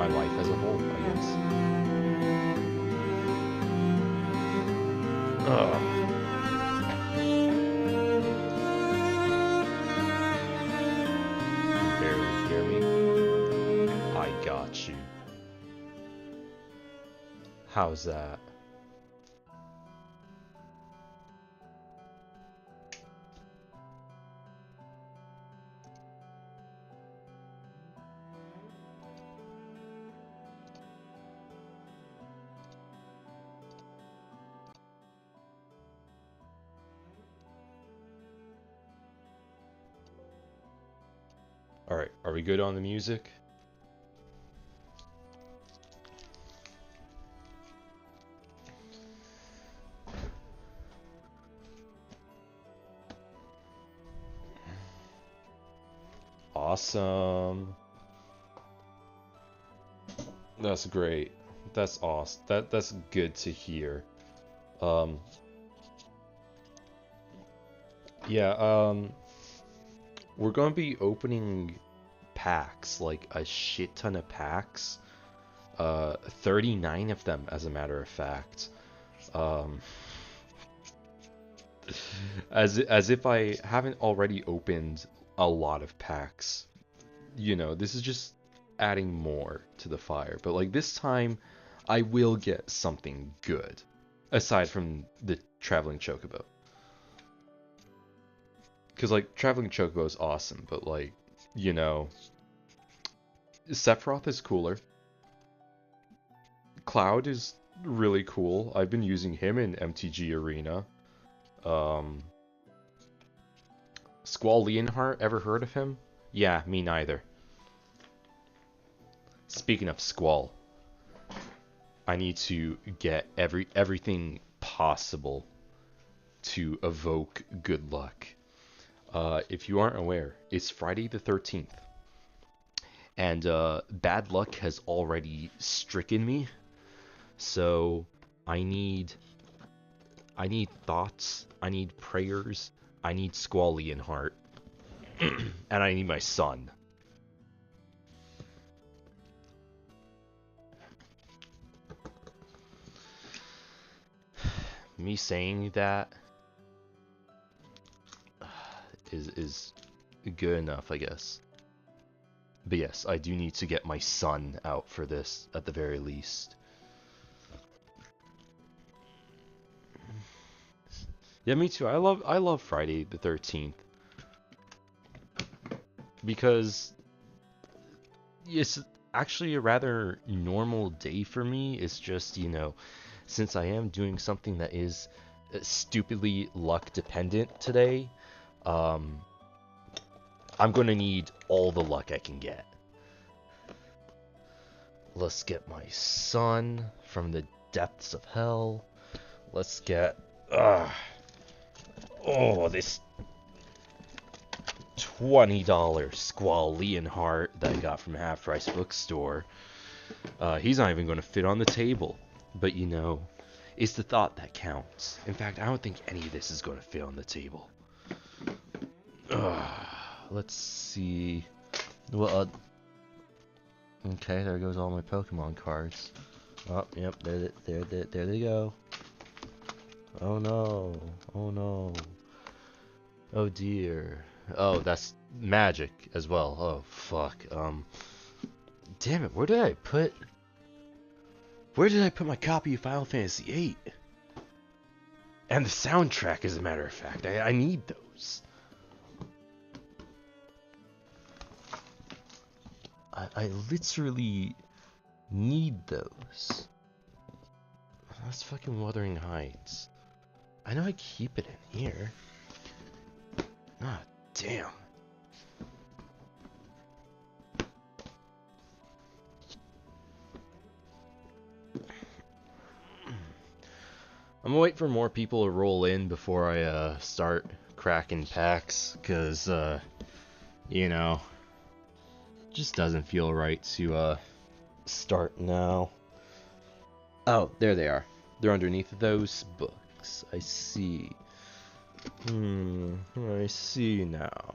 my life as a whole, I guess. You can barely hear me. I got you. How's that? Alright, are we good on the music? Awesome. That's great. That's awesome. That's good to hear. Um, yeah, we're gonna be opening packs, like a shit ton of packs. 39 of them, as a matter of fact. Um, as if I haven't already opened a lot of packs. You know, this is just adding more to the fire. But like this time, I will get something good, aside from the traveling chocobo. Because like traveling chocobo is awesome, but like, you know, Sephiroth is cooler. Cloud is really cool. I've been using him in MTG Arena. Um, Squall Leonhart, ever heard of him? Yeah, me neither. Speaking of Squall, I need to get everything possible to evoke good luck. If you aren't aware, it's Friday the 13th, and bad luck has already stricken me. So I need thoughts, I need prayers, I need Squallian heart, and I need my son. Me saying that is good enough, I guess. But yes, I do need to get my son out for this at the very least. Yeah, me too. I love Friday the 13th because it's actually a rather normal day for me. It's just, you know, since I am doing something that is stupidly luck dependent today, um, I'm gonna need all the luck I can get. Let's get my son from the depths of hell. Let's get, this $20 Squall Leonhart that I got from Half Price Bookstore. He's not even going to fit on the table. But you know, it's the thought that counts. In fact, I don't think any of this is going to fit on the table. Let's see. Well, okay, there goes all my Pokemon cards. Oh, yep, there they go. Oh no, oh no. Oh dear. Oh, that's magic as well. Oh, fuck. Damn it, where did I put my copy of Final Fantasy VIII? And the soundtrack, as a matter of fact. I need those. I literally need those. That's fucking Wuthering Heights. I know I keep it in here. Ah, damn. I'm gonna wait for more people to roll in before I start cracking packs, cause you know, just doesn't feel right to start now. Oh, there they are. They're underneath those books. I see. I see now.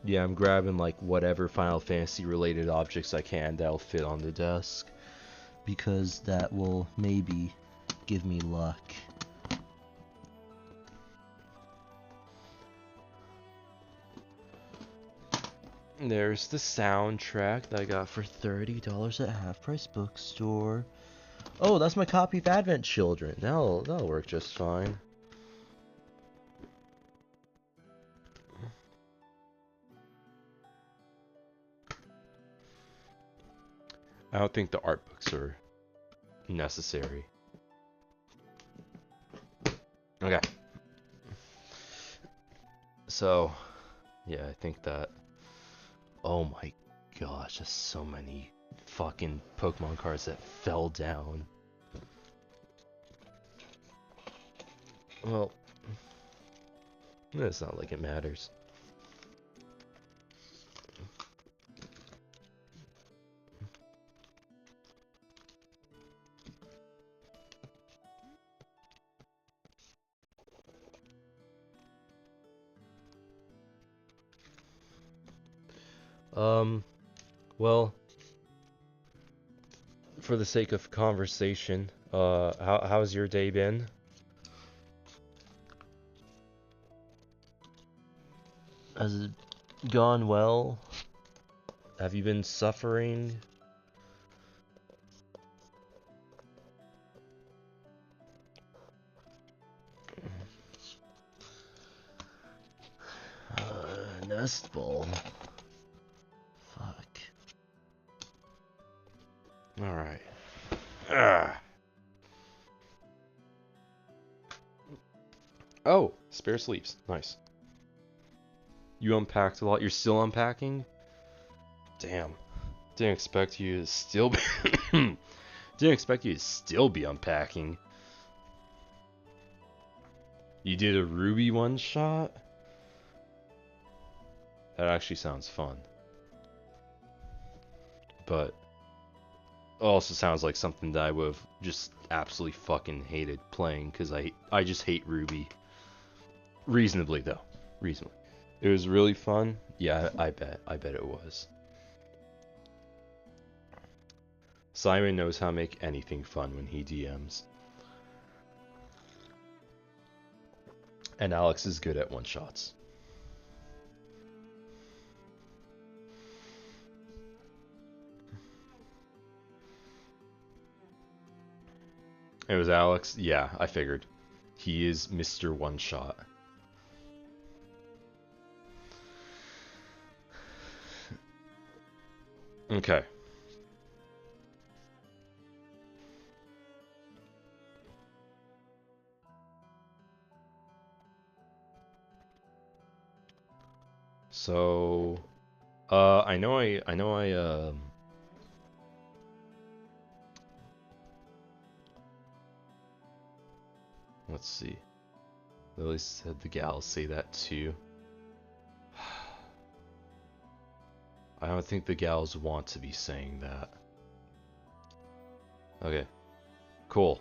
Yeah, I'm grabbing like whatever Final Fantasy related objects I can that'll fit on the desk, because that will maybe give me luck. There's the soundtrack that I got for $30 at Half Price Bookstore. Oh, that's my copy of Advent Children. That'll work just fine. I don't think the art books are necessary. Okay. So, yeah, I think that... Oh my gosh, there's so many fucking Pokemon cards that fell down. Well, it's not like it matters. Well, for the sake of conversation, how's your day been? Has it gone well? Have you been suffering? Nest ball. Fuck. Alright. Oh, spare sleeves. Nice. You unpacked a lot. You're still unpacking? Damn. Didn't expect you to still be Didn't expect you to still be unpacking. You did a Ruby one shot? That actually sounds fun. But also sounds like something that I would have just absolutely fucking hated playing, because I just hate Ruby. Reasonably though. Reasonably. It was really fun. Yeah, I bet it was. Simon knows how to make anything fun when he DMs. And Alex is good at one-shots. It was Alex? Yeah, I figured. He is Mr. One-Shot. Okay. So, I know I let's see. Lily said the gals say that too. I don't think the gals want to be saying that. Okay. Cool.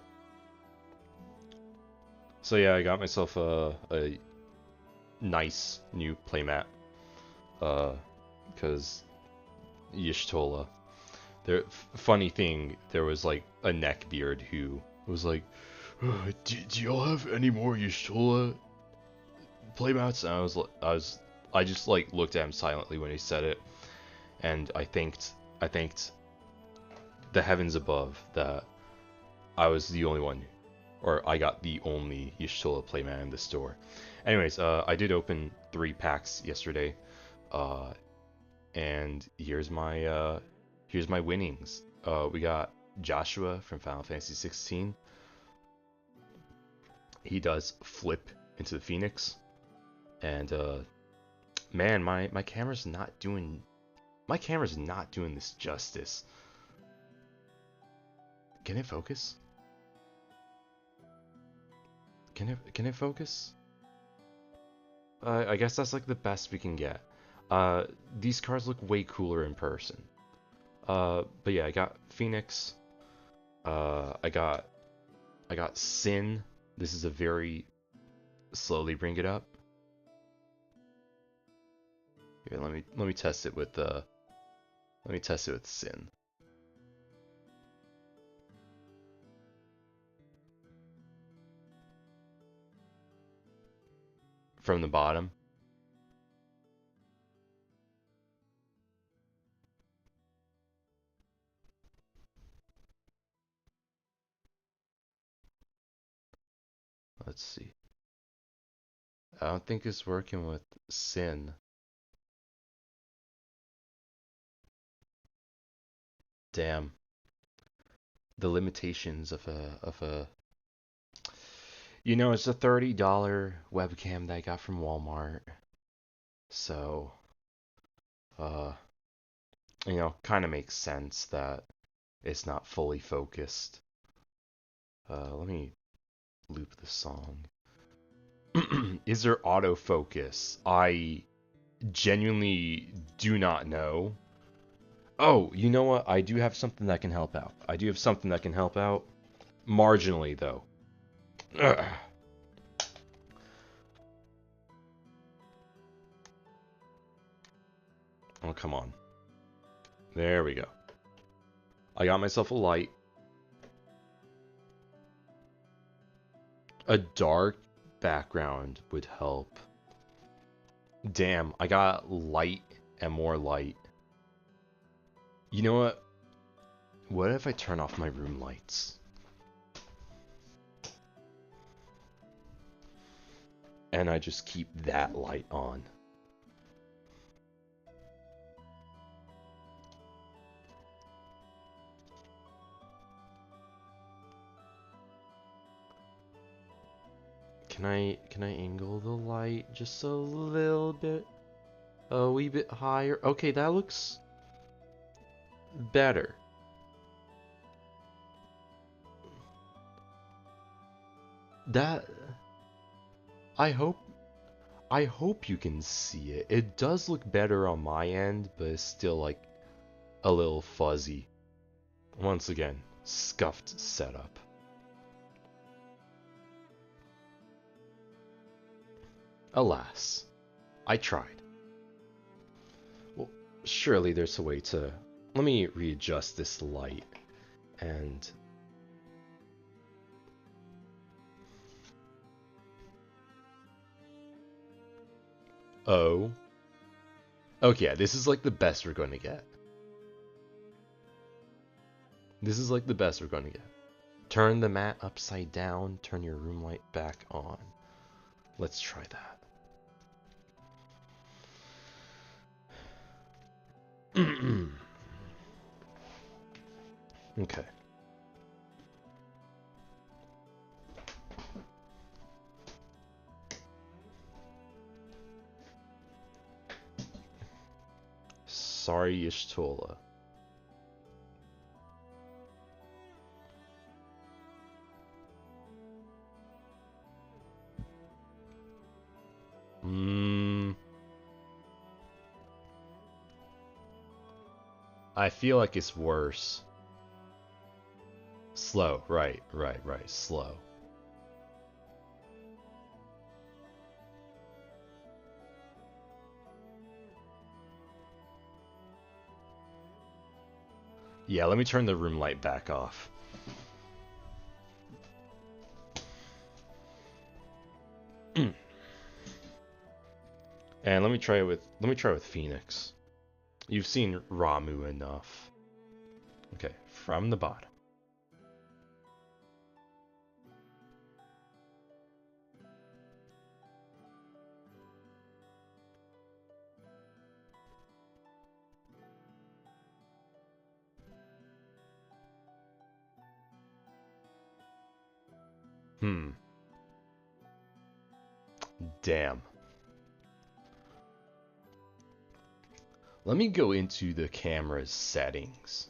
So yeah, I got myself a nice new playmat. Because Y'shtola. Funny thing, there was like a neckbeard who was like, do y'all have any more Y'shtola playmats? And I just like looked at him silently when he said it, and I thanked the heavens above that I was the only one, or I got the only Y'shtola playmat in the store. Anyways, I did open 3 packs yesterday, and here's my winnings. We got Joshua from Final Fantasy 16. He does flip into the Phoenix, and man, my camera's not doing this justice. Can it focus? Can it focus? I guess that's like the best we can get. These cards look way cooler in person. But yeah, I got Phoenix. I got Sin. This is a very slowly bring it up. Here, let me test it with sin. From the bottom. Let's see. I don't think it's working with sin. Damn. The limitations of a it's a $30 webcam that I got from Walmart. So, uh, kind of makes sense that it's not fully focused. Let me loop the song. Is there autofocus? I genuinely do not know. Oh, you know what? I do have something that can help out. Marginally, though. Ugh. Oh, come on. There we go. I got myself a light. A dark background would help. Damn, I got light and more light. You know what? What if I turn off my room lights? And I just keep that light on. Can I angle the light just a little bit? A wee bit higher? Okay, that looks better. That I hope you can see it. It does look better on my end, but it's still like a little fuzzy. Once again, scuffed setup. Alas, I tried. Well, surely there's a way to... Let me readjust this light and... Oh. Okay, yeah, this is like the best we're going to get. This is like the best we're going to get. Turn the mat upside down, turn your room light back on. Let's try that. Okay. Sorry, Ishtola. I feel like it's worse. Slow, right, slow. Yeah, let me turn the room light back off. And let me try with Phoenix. You've seen Ramu enough. Okay, from the bottom. Damn. Let me go into the camera's settings.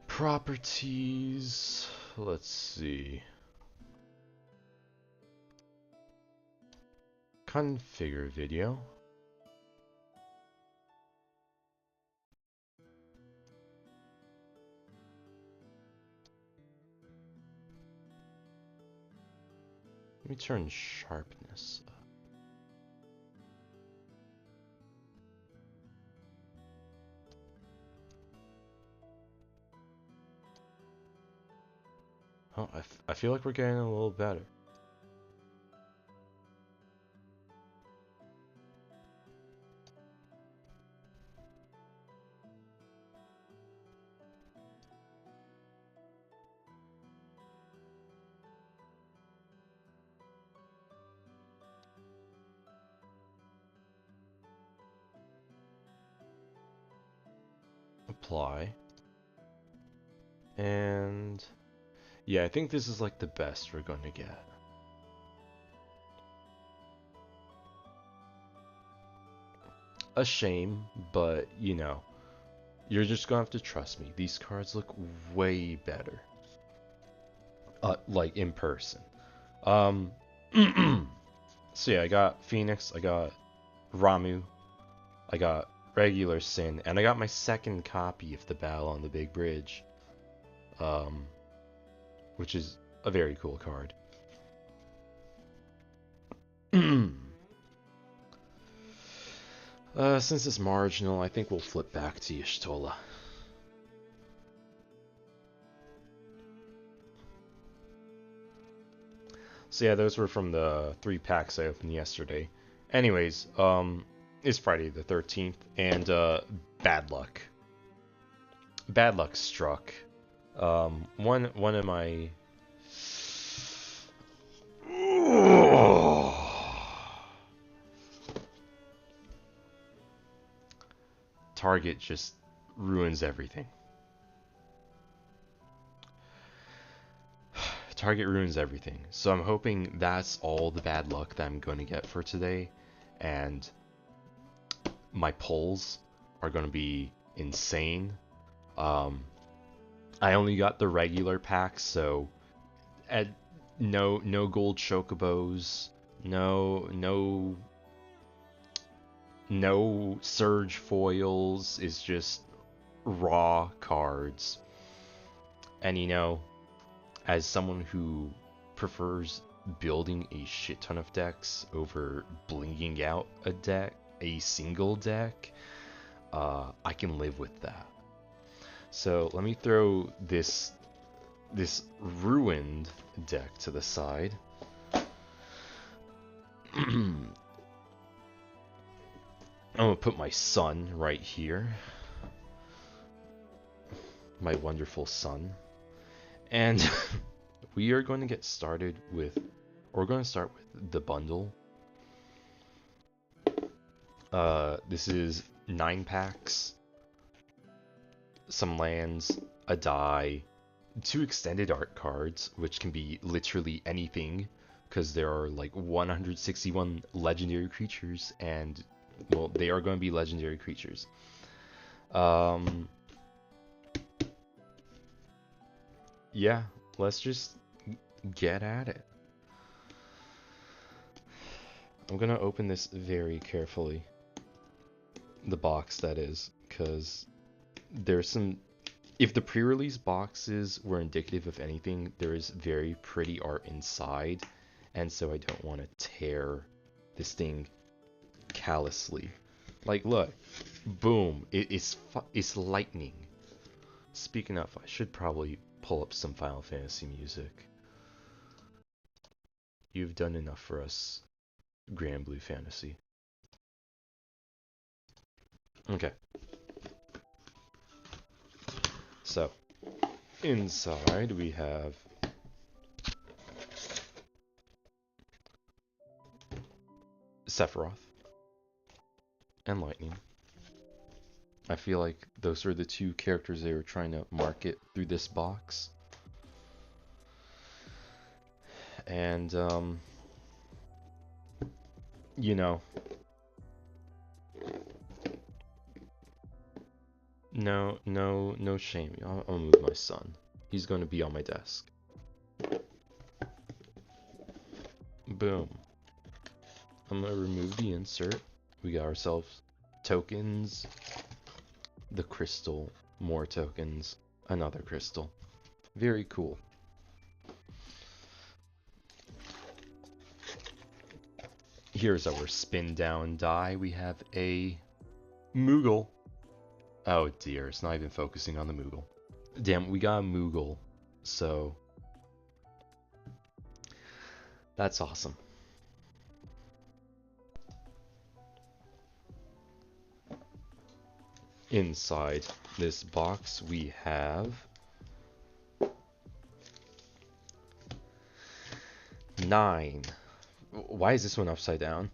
Properties. Let's see. Configure video. Let me turn sharpness up. Oh, I feel like we're getting a little better. Apply. And yeah, I think this is like the best we're going to get. A shame, but you know, you're just gonna have to trust me. These cards look way better. Like in person. Um, so yeah, I got Phoenix, I got Ramu, I got regular Sin, and I got my second copy of the Battle on the Big Bridge. Um, which is a very cool card. Since it's marginal, I think we'll flip back to Y'shtola. So yeah, those were from the 3 packs I opened yesterday. Anyways, it's Friday the 13th, and bad luck. Bad luck struck. One of my target just ruins everything. Target ruins everything. So I'm hoping that's all the bad luck that I'm going to get for today, and my pulls are going to be insane. I only got the regular packs, so no gold chocobos, no surge foils. Is just raw cards. And you know, as someone who prefers building a shit ton of decks over blinging out a single deck, I can live with that. So let me throw this ruined deck to the side. I'm gonna put my son right here. My wonderful son. And we are going to get started with, or we're going to start with the bundle. This is 9 packs, some lands, a die, 2 extended art cards, which can be literally anything, because there are like 161 legendary creatures, and well, they are going to be legendary creatures. Yeah, let's just get at it. I'm gonna open this very carefully. The box, that is, because there's some. If the pre-release boxes were indicative of anything, there is very pretty art inside, and so I don't want to tear this thing callously. Like, look, boom! It's lightning. Speaking of, I should probably pull up some Final Fantasy music. You've done enough for us, Grand Blue Fantasy. Okay. So, inside we have Sephiroth and Lightning. I feel like those are the 2 characters they were trying to market through this box. And, you know, no shame. I'll move my son. He's going to be on my desk. Boom. I'm going to remove the insert. We got ourselves tokens, the crystal, more tokens, another crystal. Very cool. Here's our spin down die. We have a Moogle. Oh dear, it's not even focusing on the Moogle. Damn, we got a Moogle. So, That's awesome. Inside this box, we have 9. Why is this one upside down?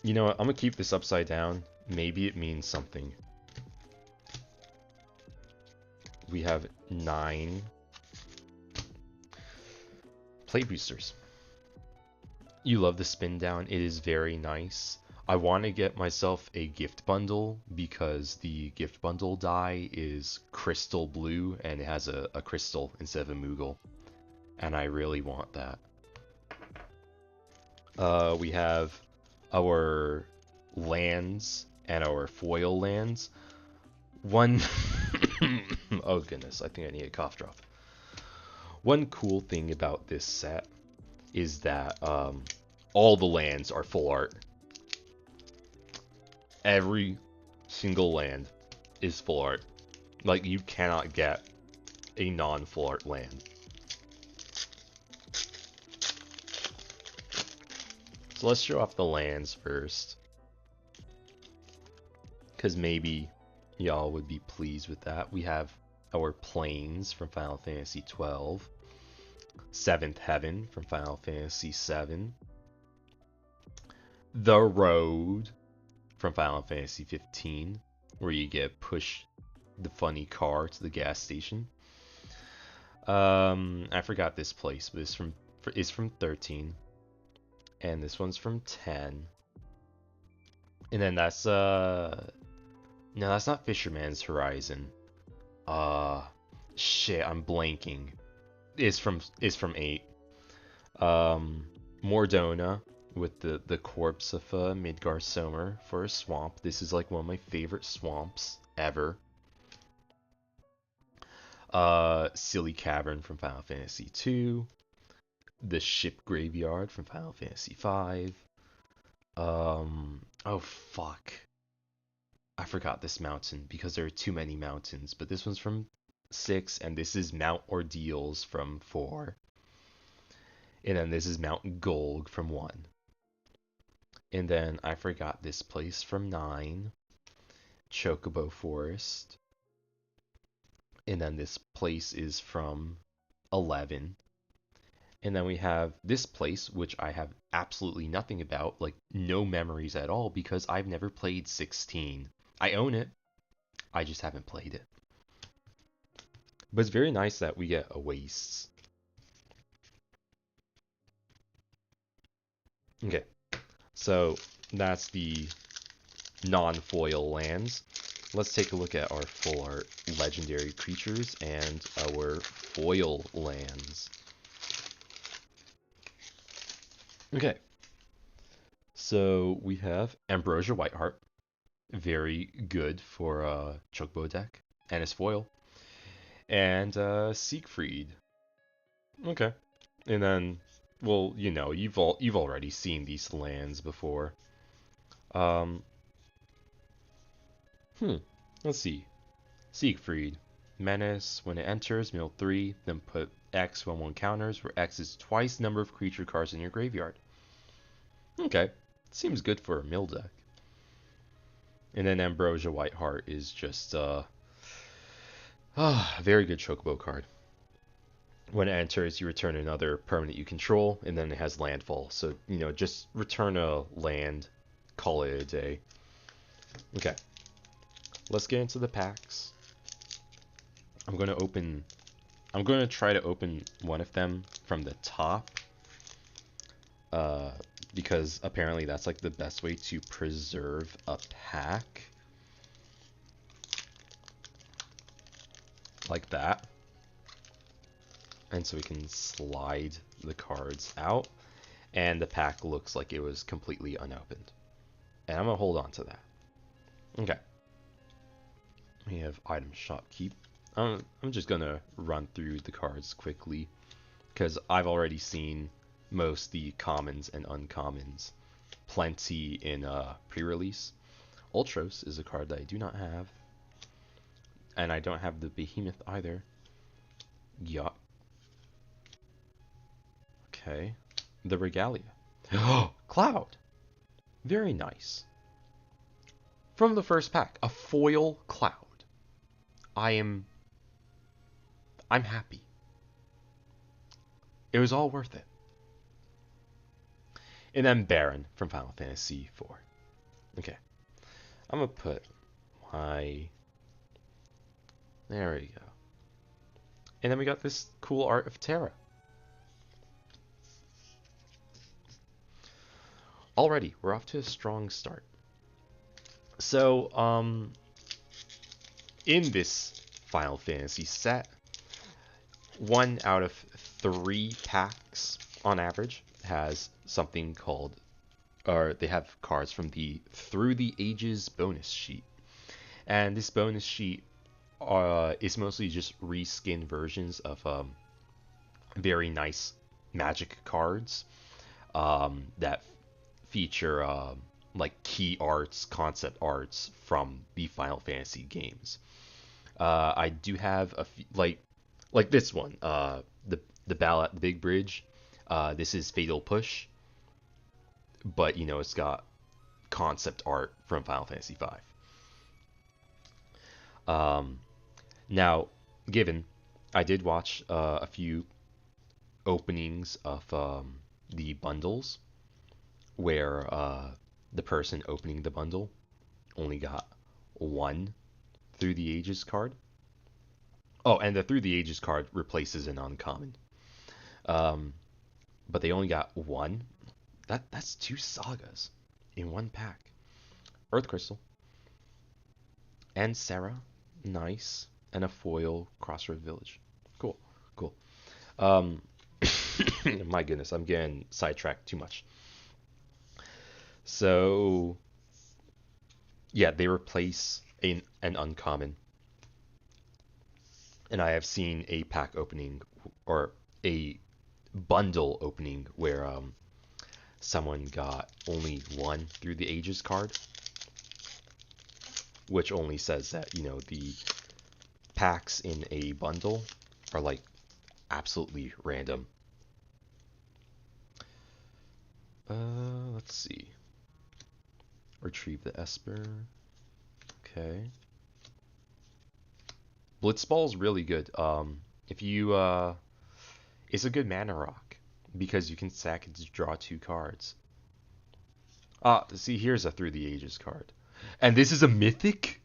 You know what? I'm gonna keep this upside down. Maybe it means something. We have 9 play boosters. You love the spin down. It is very nice. I want to get myself a gift bundle because the gift bundle die is crystal blue and it has a crystal instead of a Moogle. And I really want that. We have our lands and our foil lands. One... oh goodness, I think I need a cough drop. One cool thing about this set is that all the lands are full art. Every single land is full art. Like, you cannot get a non-full art land. So let's show off the lands first. Because maybe y'all would be pleased with that. We have our Plains from Final Fantasy XII. Seventh Heaven from Final Fantasy VII. The Road from Final Fantasy 15, where you get push the funny car to the gas station. I forgot this place, but it's from 13, and this one's from 10. And then that's no, that's not Fisherman's Horizon. Shit, I'm blanking. It's from 8. Mordona with the corpse of Midgar Somer for a swamp. This is like one of my favorite swamps ever. Silly Cavern from Final Fantasy 2. The Ship Graveyard from Final Fantasy 5. Oh fuck. I forgot this mountain because there are too many mountains, but this one's from 6, and this is Mount Ordeals from 4. And then this is Mount Golg from 1. And then I forgot this place from 9. Chocobo Forest. And then this place is from 11. And then we have this place, which I have absolutely nothing about, like no memories at all, because I've never played 16. I own it, I just haven't played it. But it's very nice that we get a wastes. Okay, so that's the non-foil lands. Let's take a look at our full art legendary creatures and our foil lands. Okay, so we have Ambrosia Whiteheart, very good for Chocobo deck, and his foil, and Siegfried. Okay, and then, well, you know, you've already seen these lands before. Um, let's see. Siegfried. Menace. When it enters, mill 3, then put X when one counters, where X is twice the number of creature cards in your graveyard. Okay. Seems good for a mill deck. And then Ambrosia Whiteheart is just a very good Chocobo card. When it enters, you return another permanent you control, and then it has landfall. So, you know, just return a land, call it a day. Okay. Let's get into the packs. I'm going to try to open one of them from the top. Because apparently that's like the best way to preserve a pack. Like that. And so we can slide the cards out. And the pack looks like it was completely unopened. And I'm going to hold on to that. Okay. We have item shop keep. I'm just going to run through the cards quickly, because I've already seen most the commons and uncommons plenty in pre-release. Ultros is a card that I do not have. And I don't have the Behemoth either. Yuck. Okay. The Regalia. Cloud. Very nice. From the first pack, a foil Cloud. I'm happy. It was all worth it. And then Baron from Final Fantasy IV. Okay. I'm gonna put my... There we go. And then we got this cool art of Terra. Already, we're off to a strong start. So, in this Final Fantasy set, 1 out of 3 packs on average has something called, or they have cards from the Through the Ages bonus sheet. And this bonus sheet is mostly just reskin versions of very nice magic cards that feature like key arts, concept arts from the Final Fantasy games. I do have a few, like this one, the Battle at the Big Bridge. This is Fatal Push, but you know it's got concept art from Final Fantasy V. Now, given I did watch a few openings of the bundles where the person opening the bundle only got 1 Through the Ages card. Oh, and the Through the Ages card replaces an uncommon. But they only got 1. That's 2 sagas in 1 pack. Earth Crystal and Sarah, nice, and a foil Crossroad Village. Cool, cool. My goodness, I'm getting sidetracked too much. So, yeah, they replace an uncommon. And I have seen a pack opening or a bundle opening where someone got only 1 Through the Ages card, which only says that, you know, the packs in a bundle are like absolutely random. Let's see. Retrieve the Esper. Okay. Blitzball's really good. If you it's a good mana rock because you can sack it to draw 2 cards. See, here's a Through the Ages card, and this is a mythic.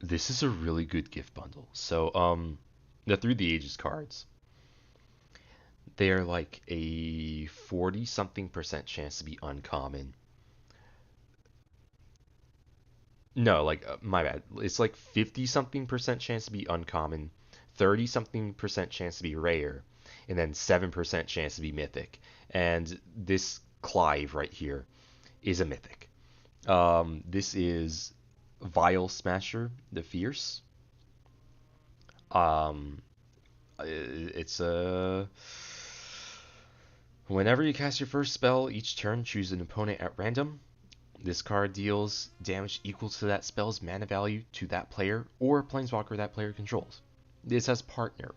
This is a really good gift bundle. So, the Through the Ages cards, they're like a 40 something% chance to be uncommon. No, like my bad. It's like 50 something% chance to be uncommon, 30 something% chance to be rare, and then 7% chance to be mythic. And this Clive right here is a mythic. This is Vile Smasher the Fierce. It's a whenever you cast your first spell each turn, choose an opponent at random. This card deals damage equal to that spell's mana value to that player or planeswalker that player controls. This has partner.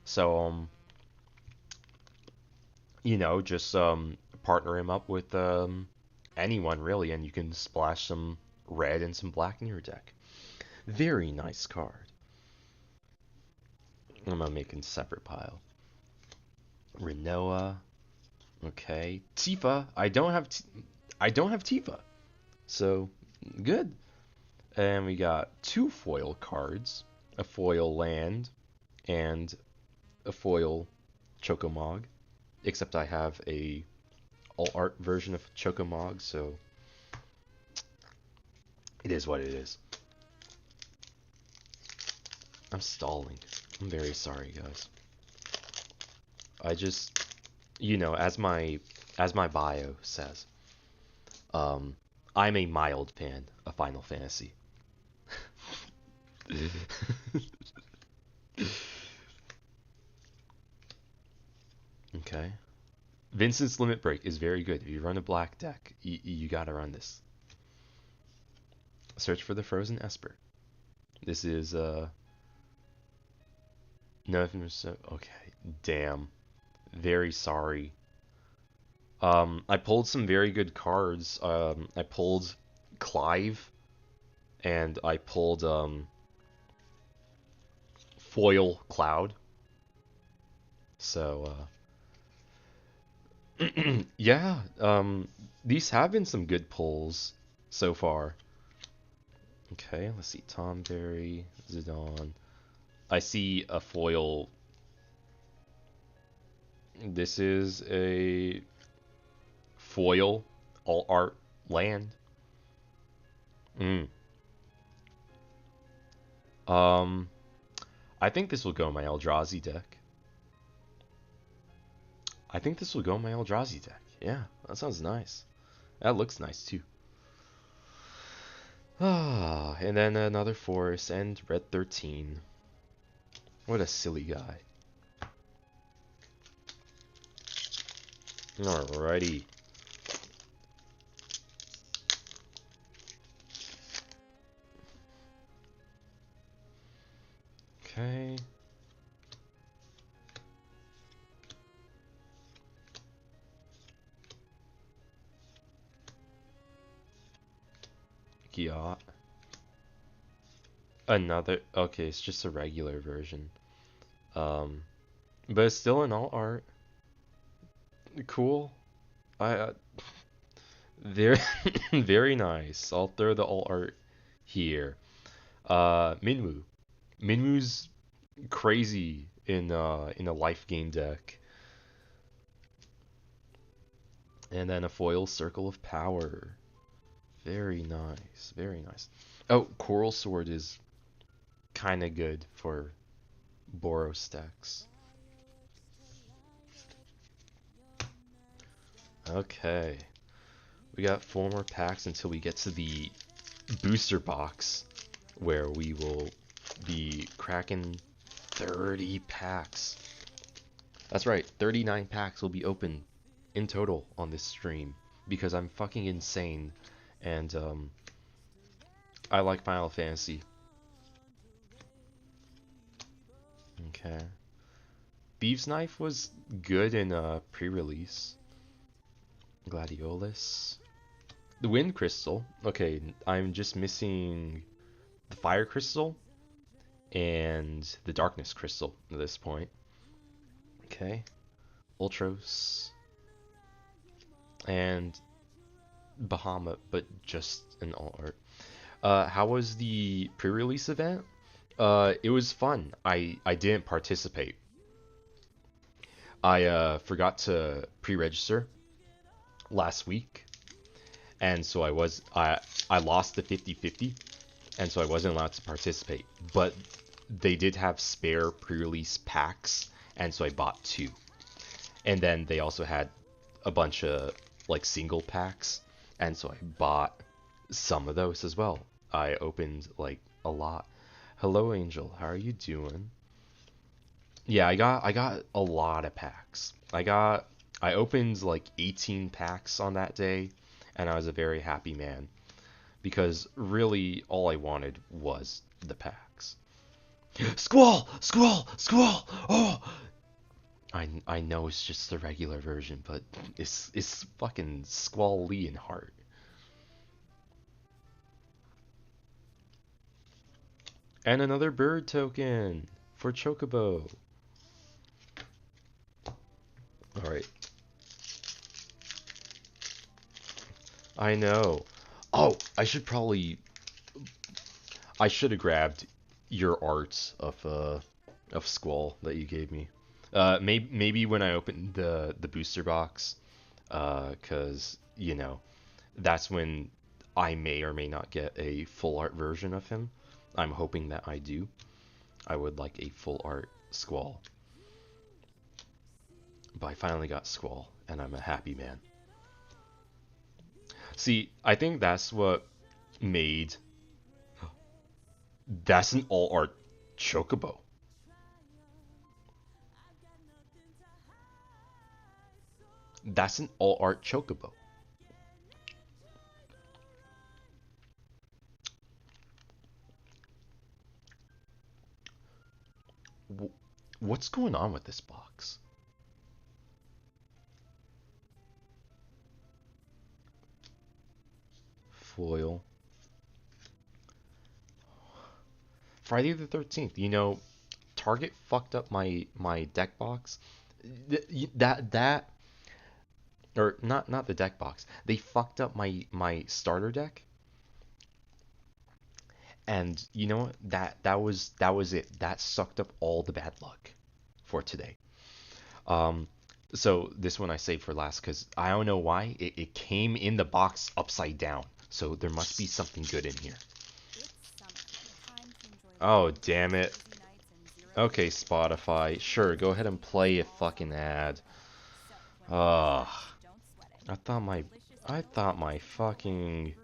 So, you know, just partner him up with anyone really, and you can splash some red and some black in your deck. Very nice card. I'm gonna make a separate pile. Renoa. Okay. Tifa. I don't have Tifa. So, good. And we got 2 foil cards, a foil land, and a foil Chocomog. Except I have a alt art version of Chocomog, so it is what it is. I'm stalling. I'm very sorry, guys. I just, you know, as my bio says, I'm a mild fan of Final Fantasy. Okay. Vincent's Limit Break is very good. If you run a black deck, you gotta run this. Search for the Frozen Esper. This is Nothing was so okay. Damn. Very sorry. I pulled some very good cards. I pulled Clive and I pulled Foil Cloud. So yeah, these have been some good pulls so far. Okay, let's see. Tom Berry, Zidane. I see a foil. This is a foil all art land. Mm. Um, I think this will go in my Eldrazi deck. I think this will go in my Eldrazi deck. Yeah, that sounds nice. That looks nice too. Ah, and then another forest and red 13. What a silly guy. Alrighty. Okay. Giot. Another. Okay, it's just a regular version. Um, but it's still in all art. Cool. I very very nice. I'll throw the all art here. Minwoo. Minwoo's crazy in a life gain deck. And then a foil circle of power. Very nice. Very nice. Oh, Coral Sword is kind of good for Boros stacks. Okay. We got 4 more packs until we get to the booster box where we will be cracking 30 packs. That's right, 39 packs will be open in total on this stream because I'm fucking insane and I like Final Fantasy. Okay. Thieves' Knife was good in pre-release. Gladiolus. The Wind Crystal. Okay, I'm just missing the Fire Crystal and the Darkness Crystal at this point. Okay. Ultros. And Bahamut, but just an all art. How was the pre-release event? It was fun. I didn't participate. I forgot to pre-register last week, and so I lost the 50-50, and so I wasn't allowed to participate. But they did have spare pre-release packs, and so I bought 2. And then they also had a bunch of like single packs, and so I bought some of those as well. I opened like a lot. Hello Angel, how are you doing? Yeah, I got a lot of packs. I opened like 18 packs on that day, and I was a very happy man because really all I wanted was the packs. Squall! Squall! Squall! Oh! I know it's just the regular version, but it's fucking Squall Lee and Heart. And another bird token for Chocobo. Alright. I know. Oh, I should have grabbed your art of Squall that you gave me. Maybe when I opened the booster box, cause you know, that's when I may or may not get a full art version of him. I'm hoping that I do. I would like a full art Squall. But I finally got Squall, and I'm a happy man. See, I think that's what made. That's an all art Chocobo. That's an all art Chocobo. What's going on with this box? Foil. Friday the 13th. You know, Target fucked up my deck box. That or not the deck box. They fucked up my starter deck. And you know what? That was it. That sucked up all the bad luck for today. Um, so this one I saved for last because I don't know why it came in the box upside down. So there must be something good in here. Oh, damn it. Okay, Spotify. Sure, go ahead and play a fucking ad. Ugh. I thought my fucking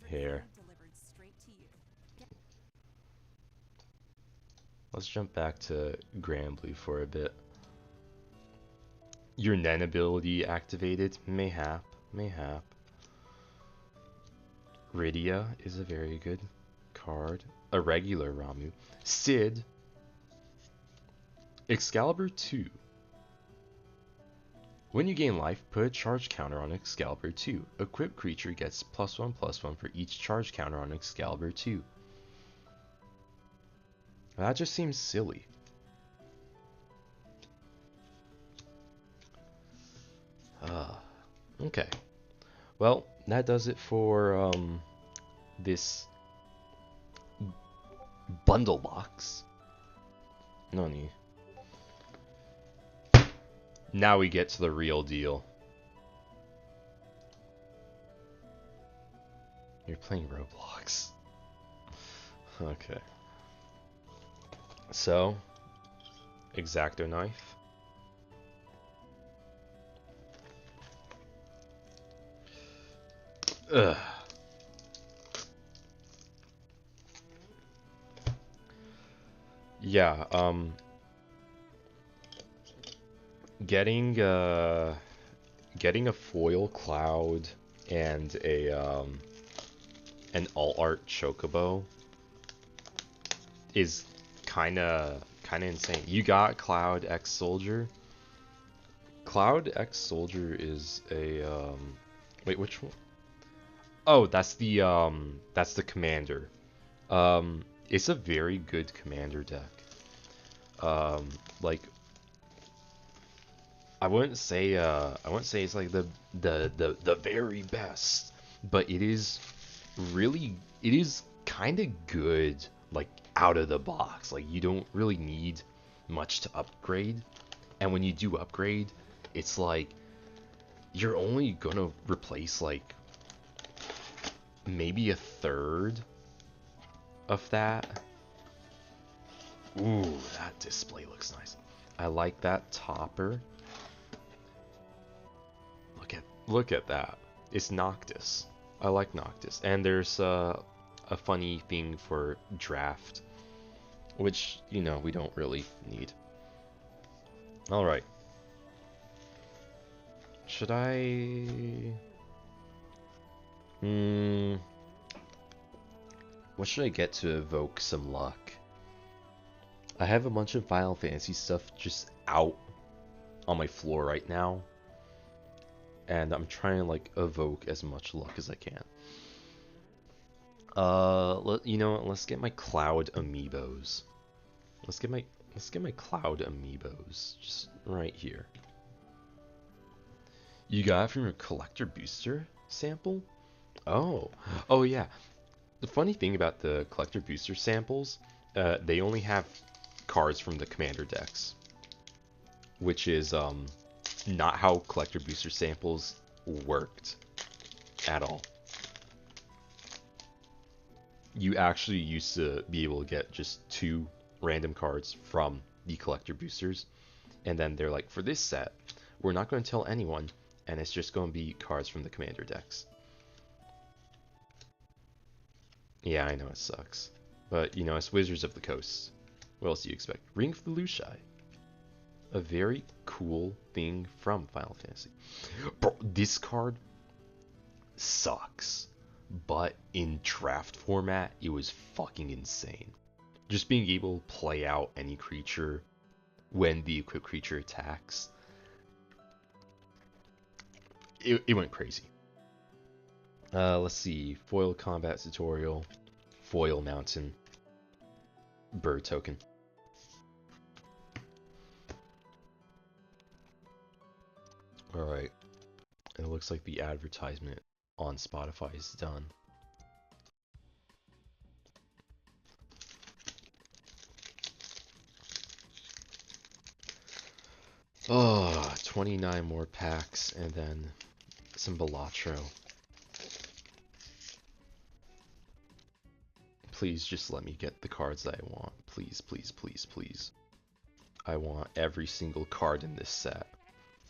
here. Let's jump back to Grand Blue for a bit. Your Nen ability activated? Mayhap. Mayhap. Rydia is a very good card. A regular Ramu. Sid. Excalibur 2. When you gain life, put a charge counter on Excalibur 2. Equipped creature gets +1/+1 for each charge counter on Excalibur 2. That just seems silly. Okay. Well, that does it for this bundle box. Nani. Now we get to the real deal. You're playing Roblox. Okay. So, X-Acto knife. Ugh. Yeah, getting a foil cloud and an alt art chocobo is kinda insane. You got Cloud X Soldier. Cloud X Soldier is a wait, which one? Oh, that's the commander. It's a very good commander deck. Like I wouldn't say it's like the very best, but it is kind of good, like out of the box. Like you don't really need much to upgrade, and when you do upgrade, it's like you're only gonna replace like maybe a third of that. Ooh, that display looks nice. I like that topper. Look at that. It's Noctis. I like Noctis. And there's a funny thing for draft, which, you know, we don't really need. Alright. Should I... What should I get to evoke some luck? I have a bunch of Final Fantasy stuff just out on my floor right now. And I'm trying to like evoke as much luck as I can. You know what? Let's get my Cloud amiibos. Let's get my Cloud amiibos just right here. You got it from your collector booster sample? Oh, oh yeah. The funny thing about the collector booster samples, they only have cards from the commander decks, which is not how collector booster samples worked at all. You actually used to be able to get just 2 random cards from the collector boosters, and then they're like, for this set, we're not going to tell anyone, and it's just going to be cards from the commander decks. Yeah, I know it sucks, but you know, it's Wizards of the Coast. What else do you expect? Ring of the Lushai. A very cool thing from Final Fantasy. Bro, this card sucks, but in draft format, it was fucking insane. just being able to play out any creature when the equipped creature attacks, it went crazy. Let's see. Foil combat tutorial. Foil mountain. Bird token. Alright. It looks like the advertisement on Spotify is done. Oh, 29 more packs and then some Balatro. Please just let me get the cards that I want. Please, please, please, please. I want every single card in this set.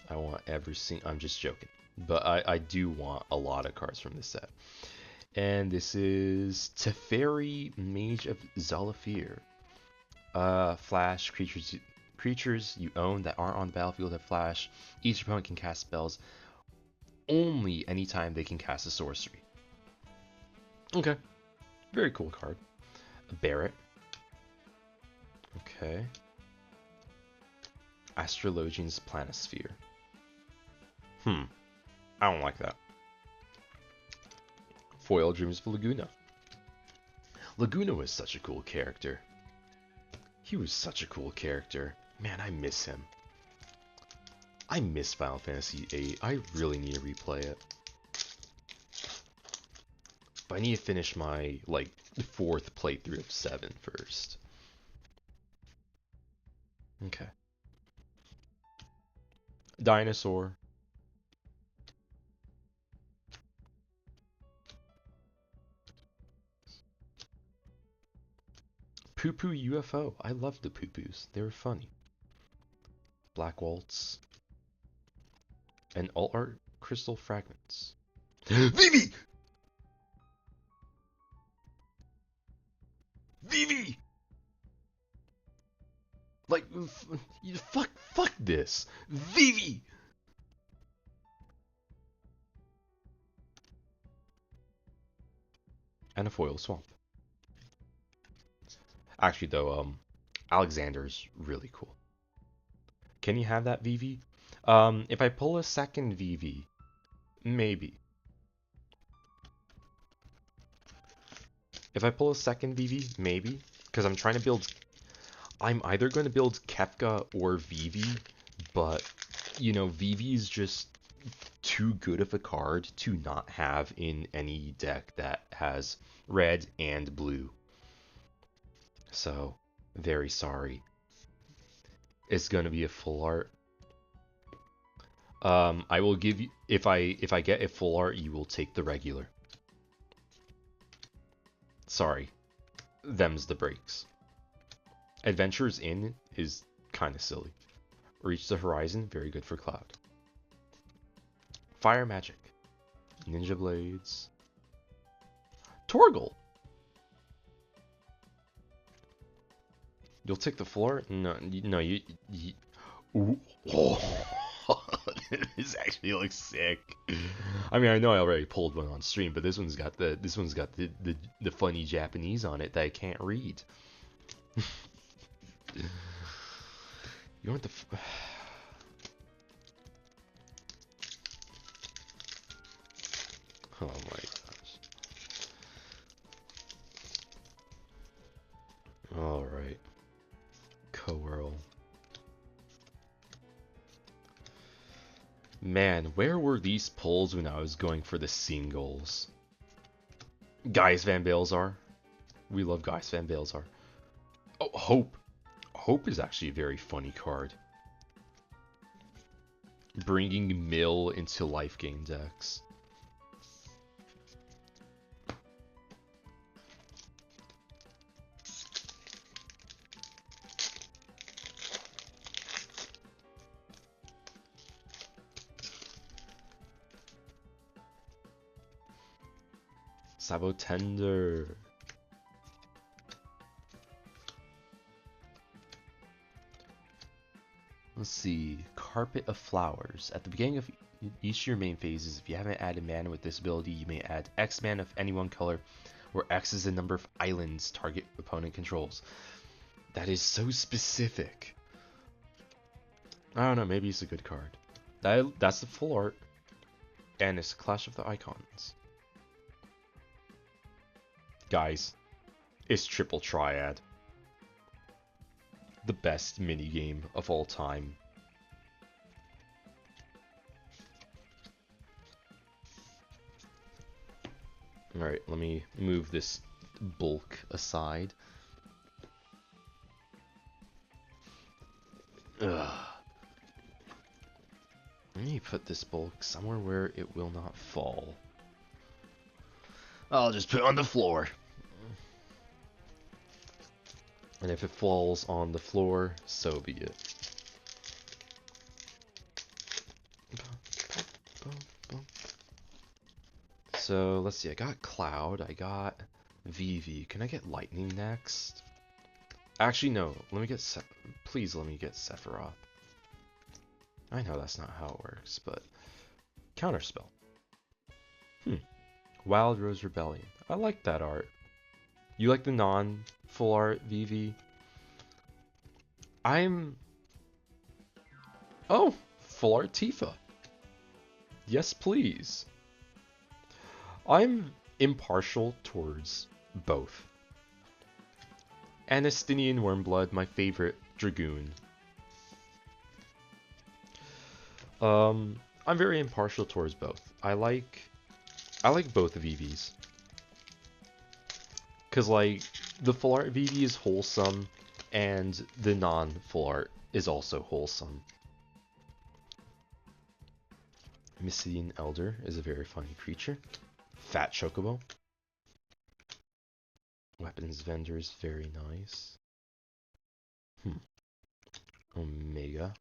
I want every single... I'm just joking. But I do want a lot of cards from this set. And this is Teferi, Mage of Zalafir. Flash, creatures you own that aren't on the battlefield have flash. Each opponent can cast spells only anytime they can cast a sorcery. Okay. Very cool card. Barret. Okay. Astrologian's Planisphere. I don't like that. Foil Dreams of Laguna. Laguna was such a cool character. He was such a cool character. Man, I miss him. I miss Final Fantasy VIII. I really need to replay it. But I need to finish my, like, 4th playthrough of 7 first. Okay. Dinosaur. Poo Poo UFO. I loved the Poo Poos. They were funny. Black Waltz. And Alt Art Crystal Fragments. Vivi! Vivi! Like, fuck this. Vivi! And a foil swamp. Actually, though, Alexander's really cool. Can you have that Vivi? If I pull a second Vivi, maybe. If I pull a second Vivi, maybe. Because I'm trying to build... I'm either going to build Kefka or Vivi, but, you know, Vivi is just too good of a card to not have in any deck that has red and blue. So, very sorry. It's going to be a full art. I will give you... If I get a full art, you will take the regular. Sorry. Them's the breaks. Adventures In is kind of silly. Reach the Horizon, very good for Cloud. Fire Magic. Ninja Blades. Torgal. You'll take the floor? No, you ooh, oh. This actually looks sick. I mean, I know I already pulled one on stream, but this one's got the funny Japanese on it that I can't read. You want the oh my gosh. All right. Coeurl. Man, where were these pulls when I was going for the singles? Gaius Van Baelzar. We love Gaius Van Baelzar. Oh, Hope. Hope is actually a very funny card. Bringing Mill into life gain decks. Sabotender. Let's see. Carpet of Flowers. At the beginning of each of your main phases, if you haven't added mana with this ability, you may add X mana of any one color where X is the number of islands target opponent controls. That is so specific. I don't know, maybe it's a good card. That's the full art, and it's Clash of the Icons. Guys, it's Triple Triad. The best minigame of all time. Alright, let me move this bulk aside. Ugh. Let me put this bulk somewhere where it will not fall. I'll just put it on the floor. And if it falls on the floor, so be it. So, let's see, I got Cloud, I got Vivi. Can I get Lightning next? Actually, no. Let me get please let me get Sephiroth. I know that's not how it works, but... Counterspell. Wild Rose Rebellion. I like that art. You like the non-full art, Vivi? Oh! Full art Tifa. Yes, please. I'm impartial towards both. Anastinian Wormblood, my favorite Dragoon. I'm very impartial towards both. I like both VVs. Cause like the full art VV is wholesome, and the non-full art is also wholesome. Mysidian Elder is a very funny creature. Fat Chocobo. Weapons vendor is very nice. Omega.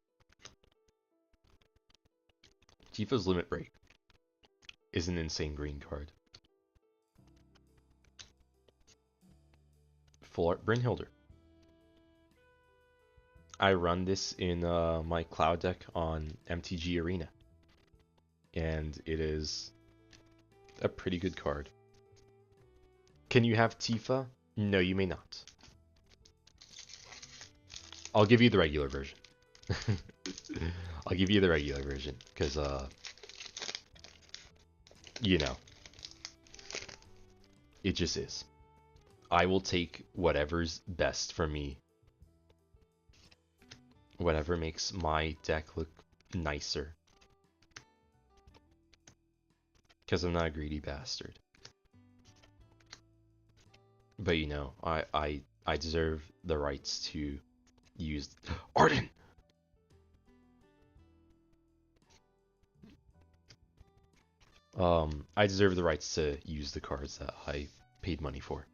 Tifa's Limit Break is an insane green card. Full art Brynhilder. I run this in my Cloud deck on MTG Arena, and it is a pretty good card. Can you have Tifa? No, you may not. I'll give you the regular version. I'll give you the regular version, because, you know, it just is. I will take whatever's best for me. Whatever makes my deck look nicer. Because I'm not a greedy bastard. But you know, I deserve the rights to use... Arden! I deserve the rights to use the cards that I paid money for.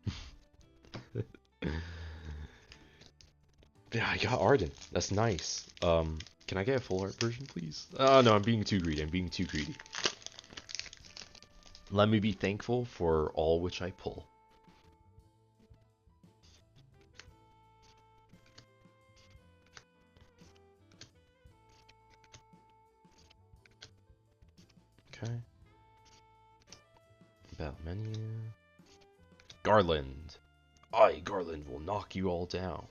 Yeah, I got Arden. That's nice. Can I get a full art version, please? Oh, no, I'm being too greedy. I'm being too greedy. Let me be thankful for all which I pull. Okay. Battle menu. Garland. Garland will knock you all down.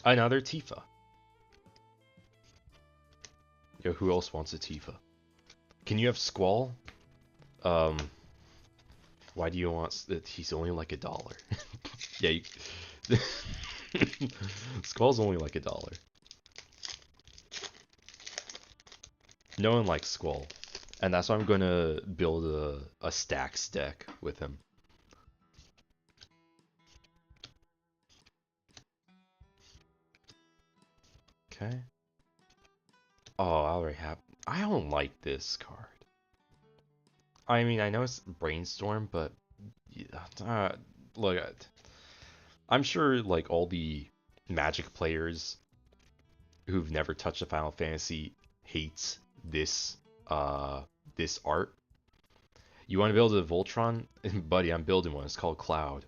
Another Tifa. Yo, who else wants a Tifa? Can you have Squall? Why do you want... He's only like $1. Yeah, you... Squall's only like $1. No one likes Squall. And that's why I'm gonna build a stacks deck with him. Okay. Oh, I already have... I don't like this card. I mean, I know it's Brainstorm, but... Look at... I'm sure, like, all the Magic players who've never touched a Final Fantasy hates this, this art. You want to build a Voltron? Buddy, I'm building one. It's called Cloud.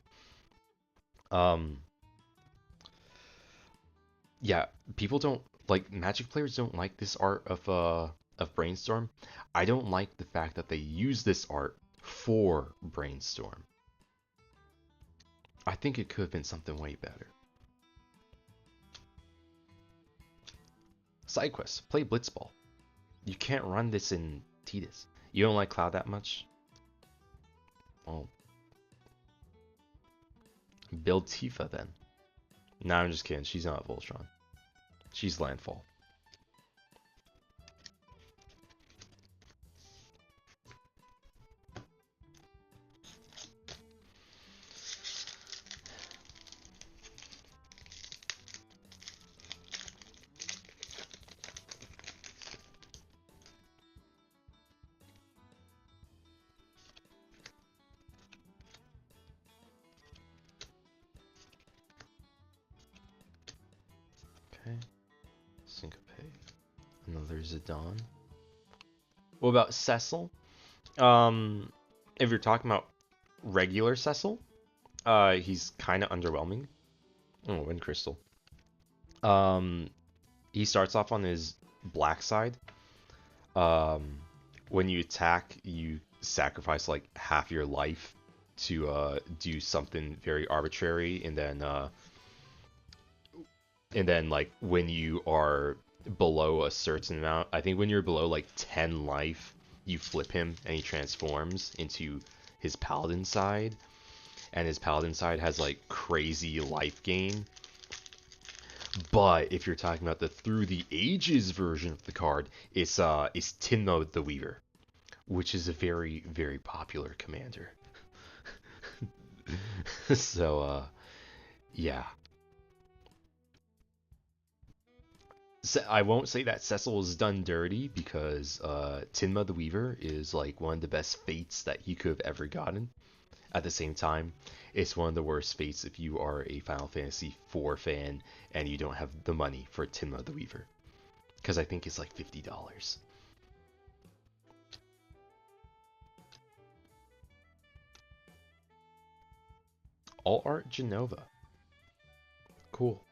Yeah, people don't... Like, Magic players don't like this art of Brainstorm. I don't like the fact that they use this art for Brainstorm. I think it could have been something way better. Side quest. Play Blitzball. You can't run this in Tidus. You don't like Cloud that much? Well, build Tifa then. No, I'm just kidding. She's not Voltron. She's Landfall. Okay. Syncope. Another Zidane. What about Cecil? If you're talking about regular Cecil, he's kind of underwhelming. Oh, Wind Crystal. He starts off on his black side. When you attack, you sacrifice like half your life to do something very arbitrary, and then like when you are below a certain amount, I think when you're below like 10 life, you flip him and he transforms into his paladin side, and his paladin side has like crazy life gain. But if you're talking about the Through the Ages version of the card, it's Tinmo the Weaver, which is a very, very popular commander. So yeah. I won't say that Cecil is done dirty, because Tinma the Weaver is like one of the best fates that you could have ever gotten. At the same time, it's one of the worst fates if you are a Final Fantasy IV fan and you don't have the money for Tinma the Weaver, because I think it's like $50. All art Genova. Cool.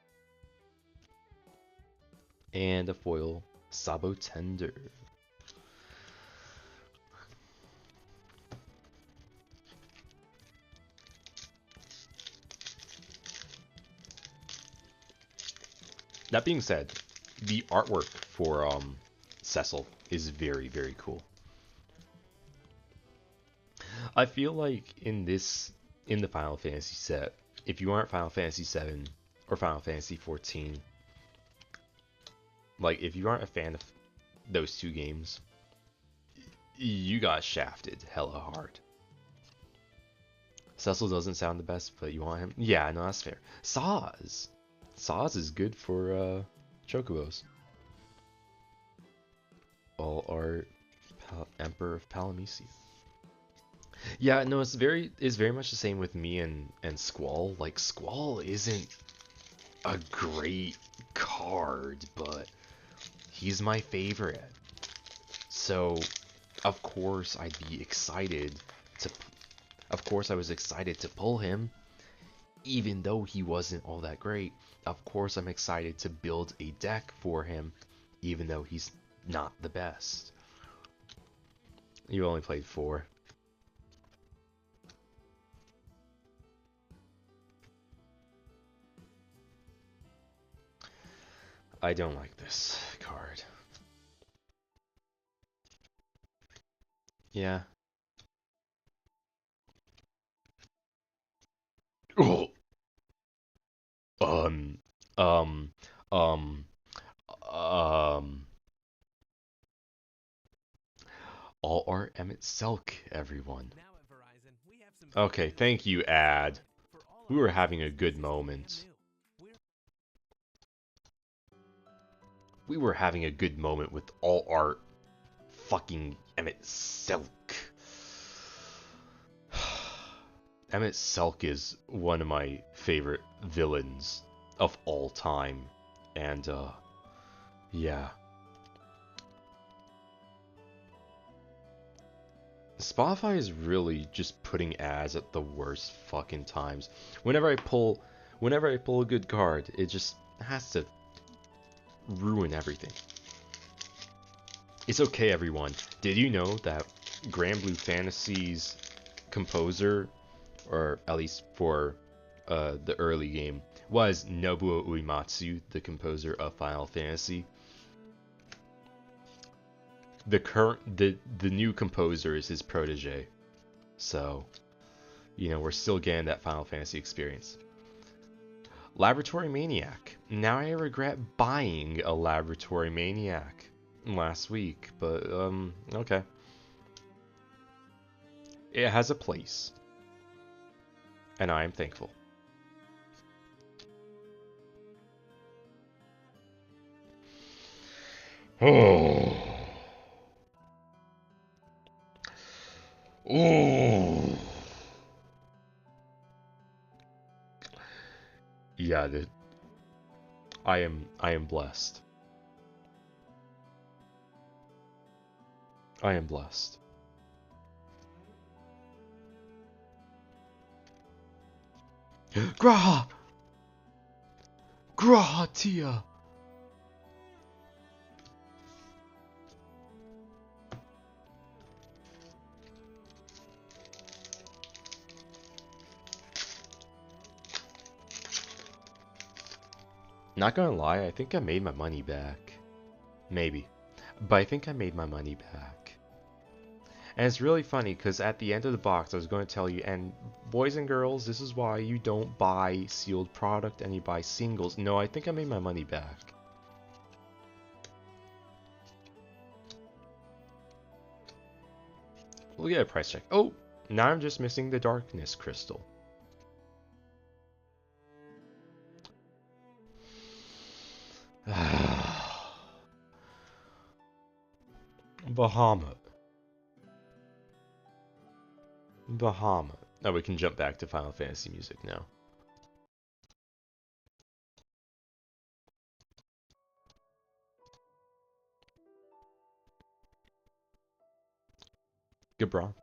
And a foil Sabo Tender. That being said, the artwork for Cecil is very, very cool. I feel like in the Final Fantasy set, if you aren't Final Fantasy 7 or Final Fantasy 14, like if you aren't a fan of those two games, you got shafted hella hard. Cecil doesn't sound the best, but you want him? Yeah, no, that's fair. Saz. Saz is good for Chocobos. All art Emperor of Palamecia. Yeah, no, it's very much the same with me and Squall. Like, Squall isn't a great card, but he's my favorite. So, of course I'd be excited to of course I was excited to pull him, even though he wasn't all that great. Of course I'm excited to build a deck for him, even though he's not the best. You only played 4. I don't like this card. Yeah. Oh. Um. Um. Um. Um. All art Emmett Selk, everyone. Okay, thank you, Ad. We were having a good moment. We were having a good moment with all art fucking Emmett Selk. Emmett Selk is one of my favorite villains of all time. And, yeah. Spotify is really just putting ads at the worst fucking times. Whenever I pull a good card, it just has to ruin everything. It's okay, everyone. Did you know that Grand Blue Fantasy's composer, or at least for the early game, was Nobuo Uematsu, the composer of Final Fantasy. The new composer is his protege, so we're still getting that Final Fantasy experience. Laboratory Maniac. Now I regret buying a Laboratory Maniac last week, but okay. It has a place, and I am thankful. Oh. Oh. Yeah, I am blessed. I am blessed. Graha! Graha Tia! Not gonna lie, I think I made my money back. Maybe. But I think I made my money back. And it's really funny because at the end of the box I was going to tell you, and boys and girls, this is why you don't buy sealed product and you buy singles. No, I think I made my money back. We'll get a price check. Oh, now I'm just missing the darkness crystal. Bahamut. Bahamut. Now we can jump back to Final Fantasy music now. Gabranth.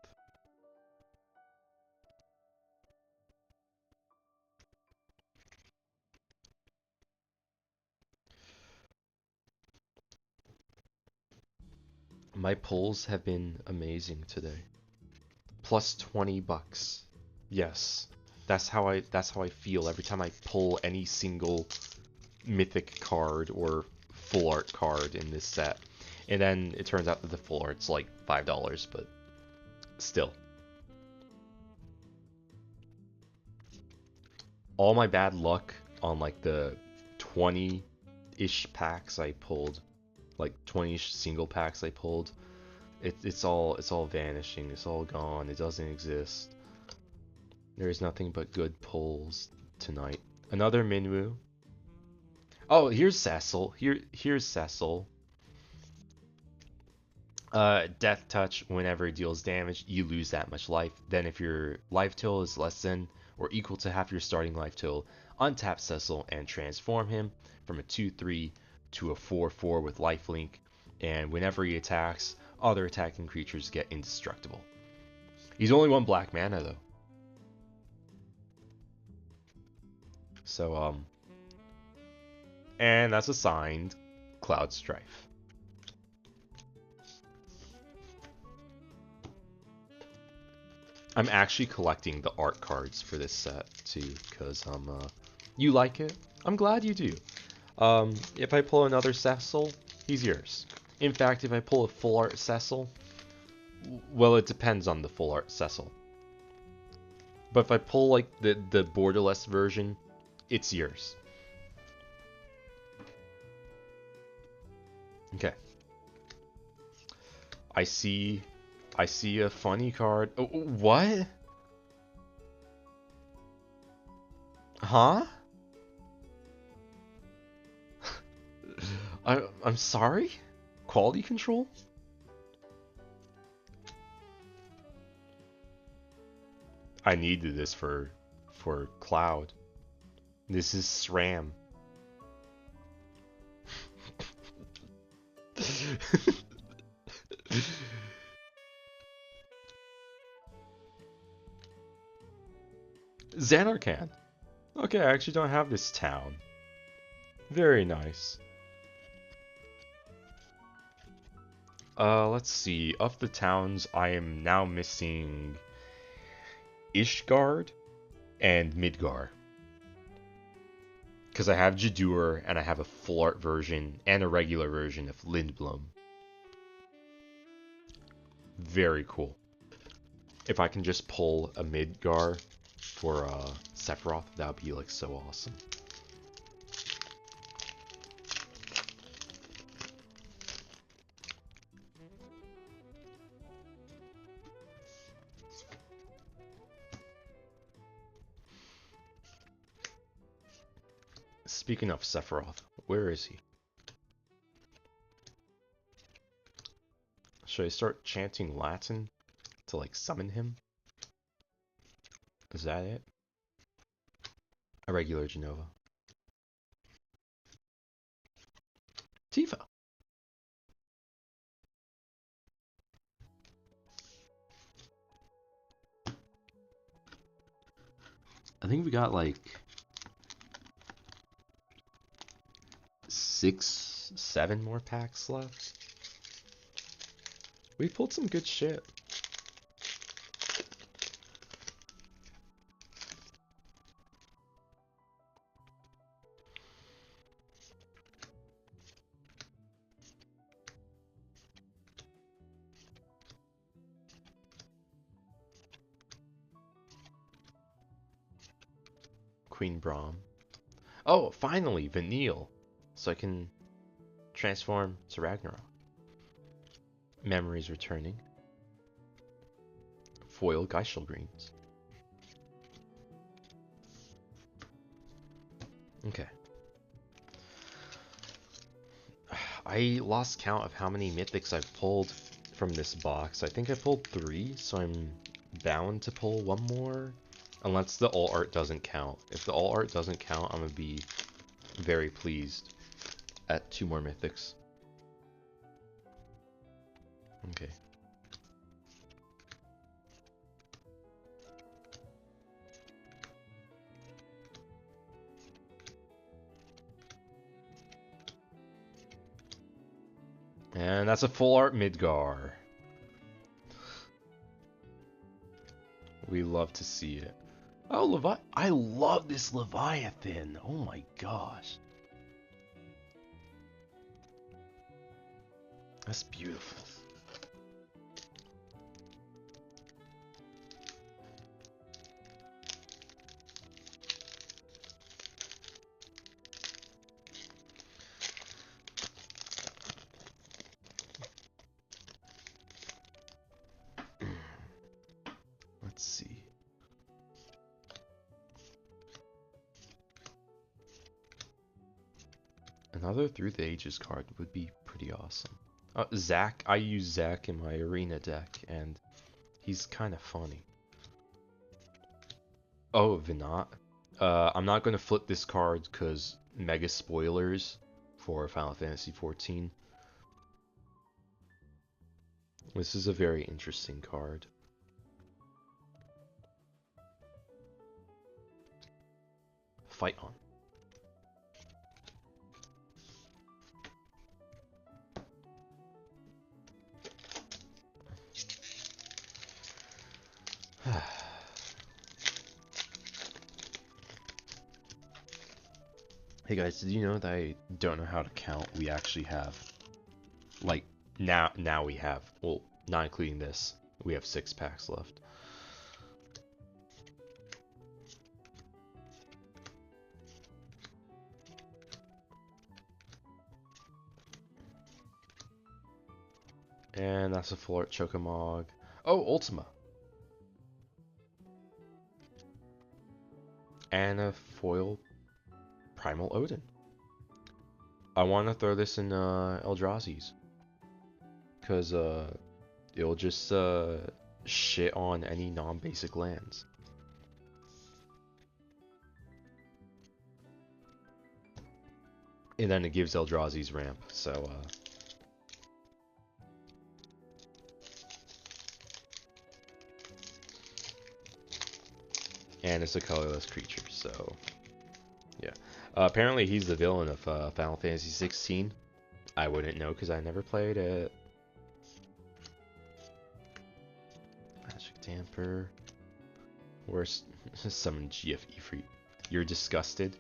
My pulls have been amazing today. Plus 20 bucks. Yes. That's how I feel every time I pull any single mythic card or full art card in this set. And then it turns out that the full art's like $5, but still. All my bad luck on like the 20-ish packs I pulled, like 20-ish single packs I pulled, it's all vanishing. It's all gone. It doesn't exist. There's nothing but good pulls tonight. Another Minwoo. Oh, here's Cecil. Here's Cecil. Death touch. Whenever it deals damage, you lose that much life. Then if your life total is less than or equal to half your starting life total, untap Cecil and transform him from a 2/3 to a 4/4 with lifelink. And whenever he attacks, other attacking creatures get indestructible. He's only 1 black mana though. So and that's assigned Cloud Strife. I'm actually collecting the art cards for this set too, because you like it. I'm glad you do. If I pull another Cecil, he's yours. In fact, if I pull a full art Cecil, well, it depends on the full art Cecil. But if I pull like the borderless version, it's yours. Okay. I see a funny card. Oh, what? Huh? I'm sorry? Quality control? I needed this for Cloud. This is SRAM. Xanarkand. Okay, I actually don't have this town. Very nice. Let's see. Of the towns, I am now missing Ishgard and Midgar. Because I have Jadur, and I have a full art version and a regular version of Lindblom. Very cool. If I can just pull a Midgar for Sephiroth, that would be like so awesome. Speaking of Sephiroth, where is he? Should I start chanting Latin to like summon him? Is that it? A regular Genova. Tifa. I think we got like 6, 7 more packs left. We pulled some good shit. Queen Braum. Oh, finally, Vanille. So I can transform to Ragnarok. Memories returning. Foil Geishel Greens. Okay. I lost count of how many mythics I've pulled from this box. I think I pulled 3, so I'm bound to pull 1 more. Unless the all art doesn't count. If the all art doesn't count, I'm gonna be very pleased at 2 more mythics. Okay. And that's a full art Midgar. We love to see it. Oh, I love this Leviathan. Oh my gosh. That's beautiful. Let's see. Another Through the Ages card would be pretty awesome. Zack, I use Zack in my arena deck, and he's kind of funny. Oh, Vinat. I'm not going to flip this card because mega spoilers for Final Fantasy XIV. This is a very interesting card. Fight on. Hey guys, did you know that I don't know how to count? We actually have, like, now we have, well, not including this, we have 6 packs left. And that's a full art Chocomog. Oh, Ultima. And a foil Primal Odin. I want to throw this in Eldrazi's. Because it'll just shit on any non-basic lands. And then it gives Eldrazi's ramp, so and it's a colorless creature, so yeah. Apparently he's the villain of Final Fantasy 16. I wouldn't know because I never played it. Magic Damper. Where's summon GF Ifrit? You're disgusted.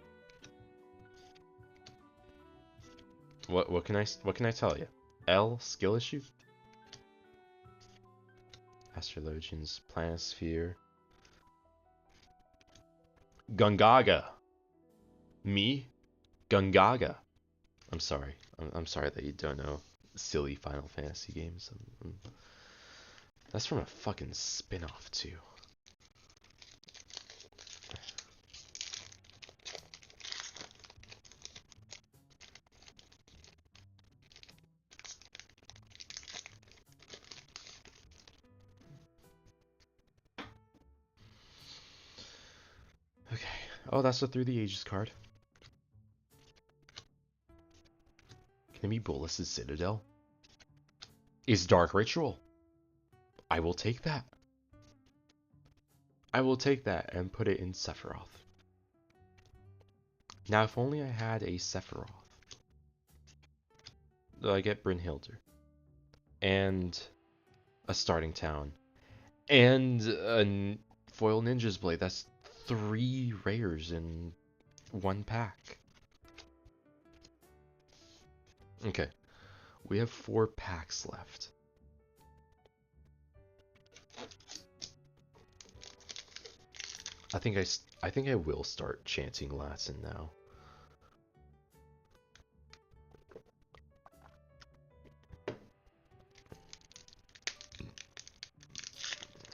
What can I tell you? L skill issue. Astrologians, planisphere. Gungaga. Me? Gungaga. I'm sorry. I'm sorry that you don't know silly Final Fantasy games. That's from a fucking spin-off too. Okay. Oh, that's the Through the Ages card. Can it be Bolas's Citadel? Is Dark Ritual? I will take that. I will take that and put it in Sephiroth. Now, if only I had a Sephiroth. I get Brynhilder. And a starting town. And a foil ninja's blade. That's 3 rares in 1 pack. Okay. We have 4 packs left. I think I will start chanting Latin now.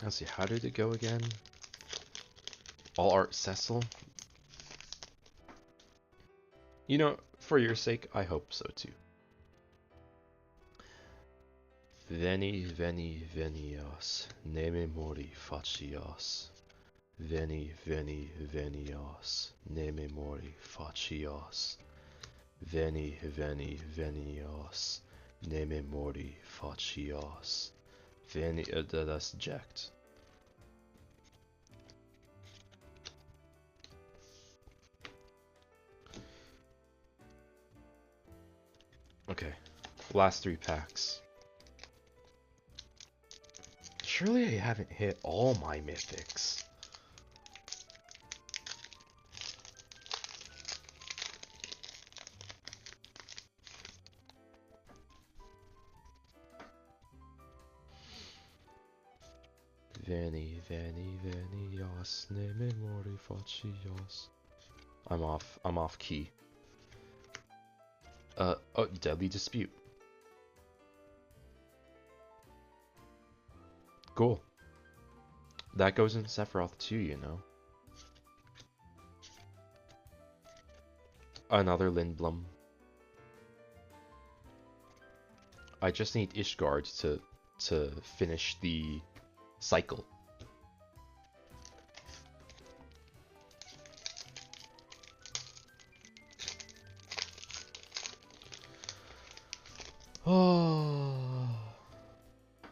Let's see, how did it go again? All art Cecil? You know, for your sake, I hope so too. Veni, veni, venias, neme mori facias. Veni, veni, venias, neme mori facias. Veni, veni, venias, neme mori facias. Veni, that's jacked. Okay, last 3 packs. Surely I haven't hit all my mythics. Veni, veni, venias, ne memori facias. I'm off key. Oh, Deadly Dispute. Cool. That goes in Sephiroth too, you know. Another Lindblum. I just need Ishgard to finish the cycle. Oh,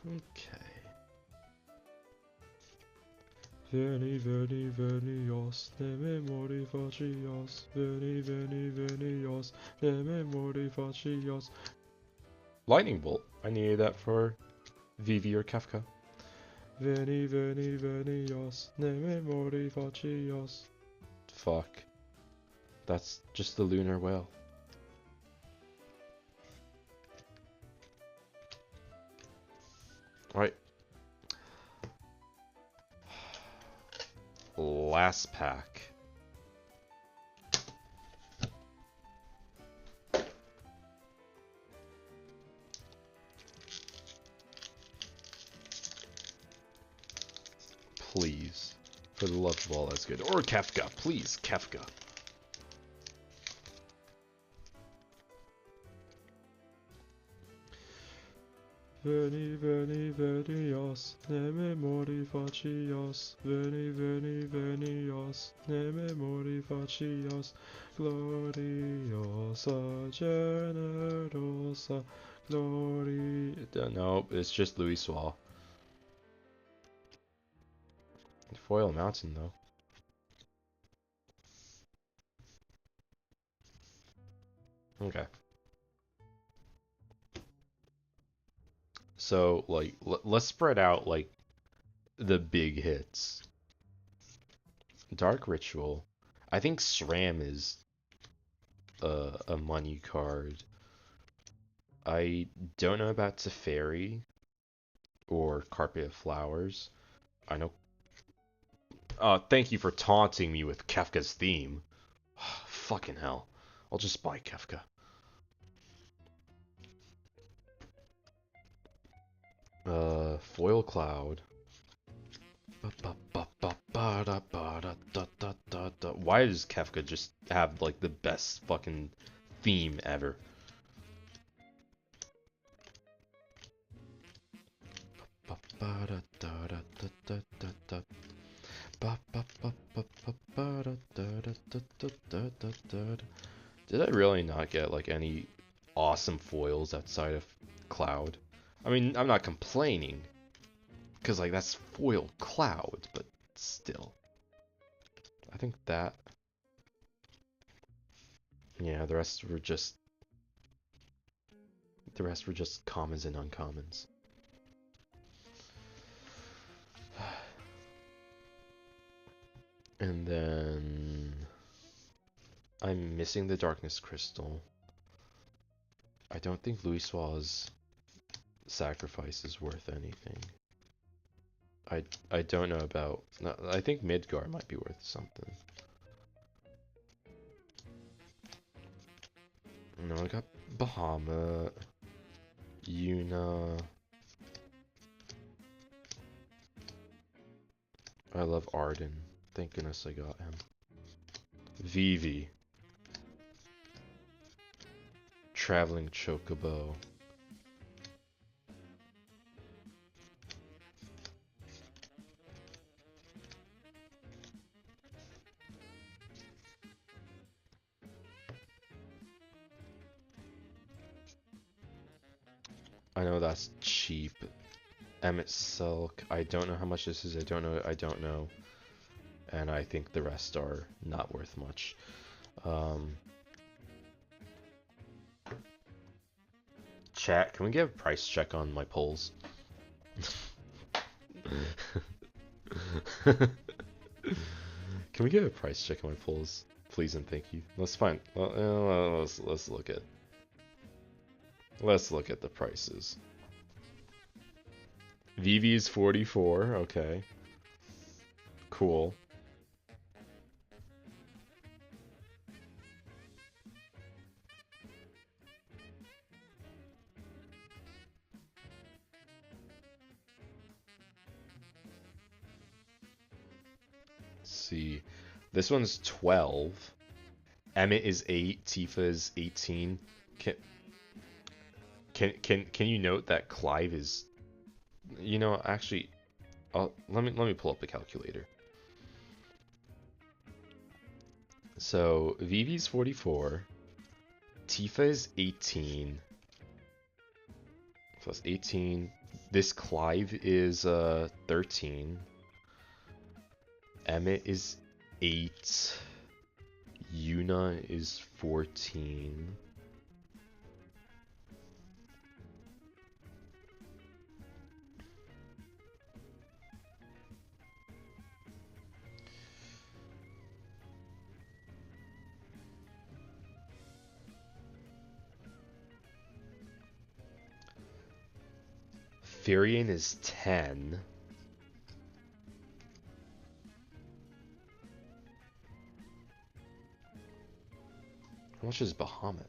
okay. Veni, veni, venias, ne memori facias. Veni, veni, venias, ne memori facias. Lightning Bolt. I needed that for Vivi or Kefka. Veni, veni, venias, ne memori facias. Fuck. That's just the lunar whale. Alright. Last pack. Please. For the love of all that's good. Or Kefka. Please, Kefka. Veni, veni, venias, ne memori facias. Veni, veni, venias, ne memori facias. Gloriosa, generosa, No, it's just Louis Swall. Foil Mountain, though. Okay. So, like, let's spread out, like, the big hits. Dark Ritual. I think SRAM is a money card. I don't know about Teferi or Carpet of Flowers. I know. Thank you for taunting me with Kefka's theme. Fucking hell. I'll just buy Kefka. Foil Cloud. Why does Kefka just have like the best fucking theme ever? Did I really not get like any awesome foils outside of Cloud? I mean, I'm not complaining, because like that's foil Cloud, but still. I think that, yeah, the rest were just commons and uncommons. And then I'm missing the Darkness Crystal. I don't think Louiswa's sacrifice is worth anything. I don't know about. No, I think Midgar might be worth something. No, I got Bahamut, Yuna. I love Arden. Thank goodness I got him. Vivi. Traveling Chocobo. I know that's cheap. Emmett Silk. I don't know how much this is. I don't know. And I think the rest are not worth much. Chat, can we get a price check on my polls? Can we get a price check on my polls? Please and thank you. Let's find. Let's look at. Let's look at the prices. VV is 44. Okay. Cool. Let's see. This one's 12. Emmett is 8. Tifa is 18. Can you note that Clive is, you know, actually, let me pull up the calculator. So Vivi's 44, Tifa is 18. So that's 18. This Clive is 13. Emmett is 8. Yuna is 14. Firion is 10. How much is Bahamut?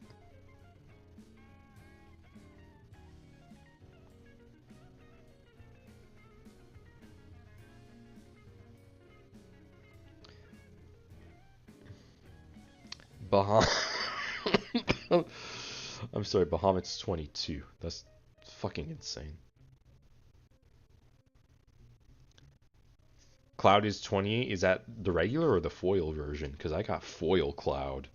Bahamut. I'm sorry, Bahamut's 22. That's fucking insane. Cloud is 28. Is that the regular or the foil version? Because I got foil Cloud.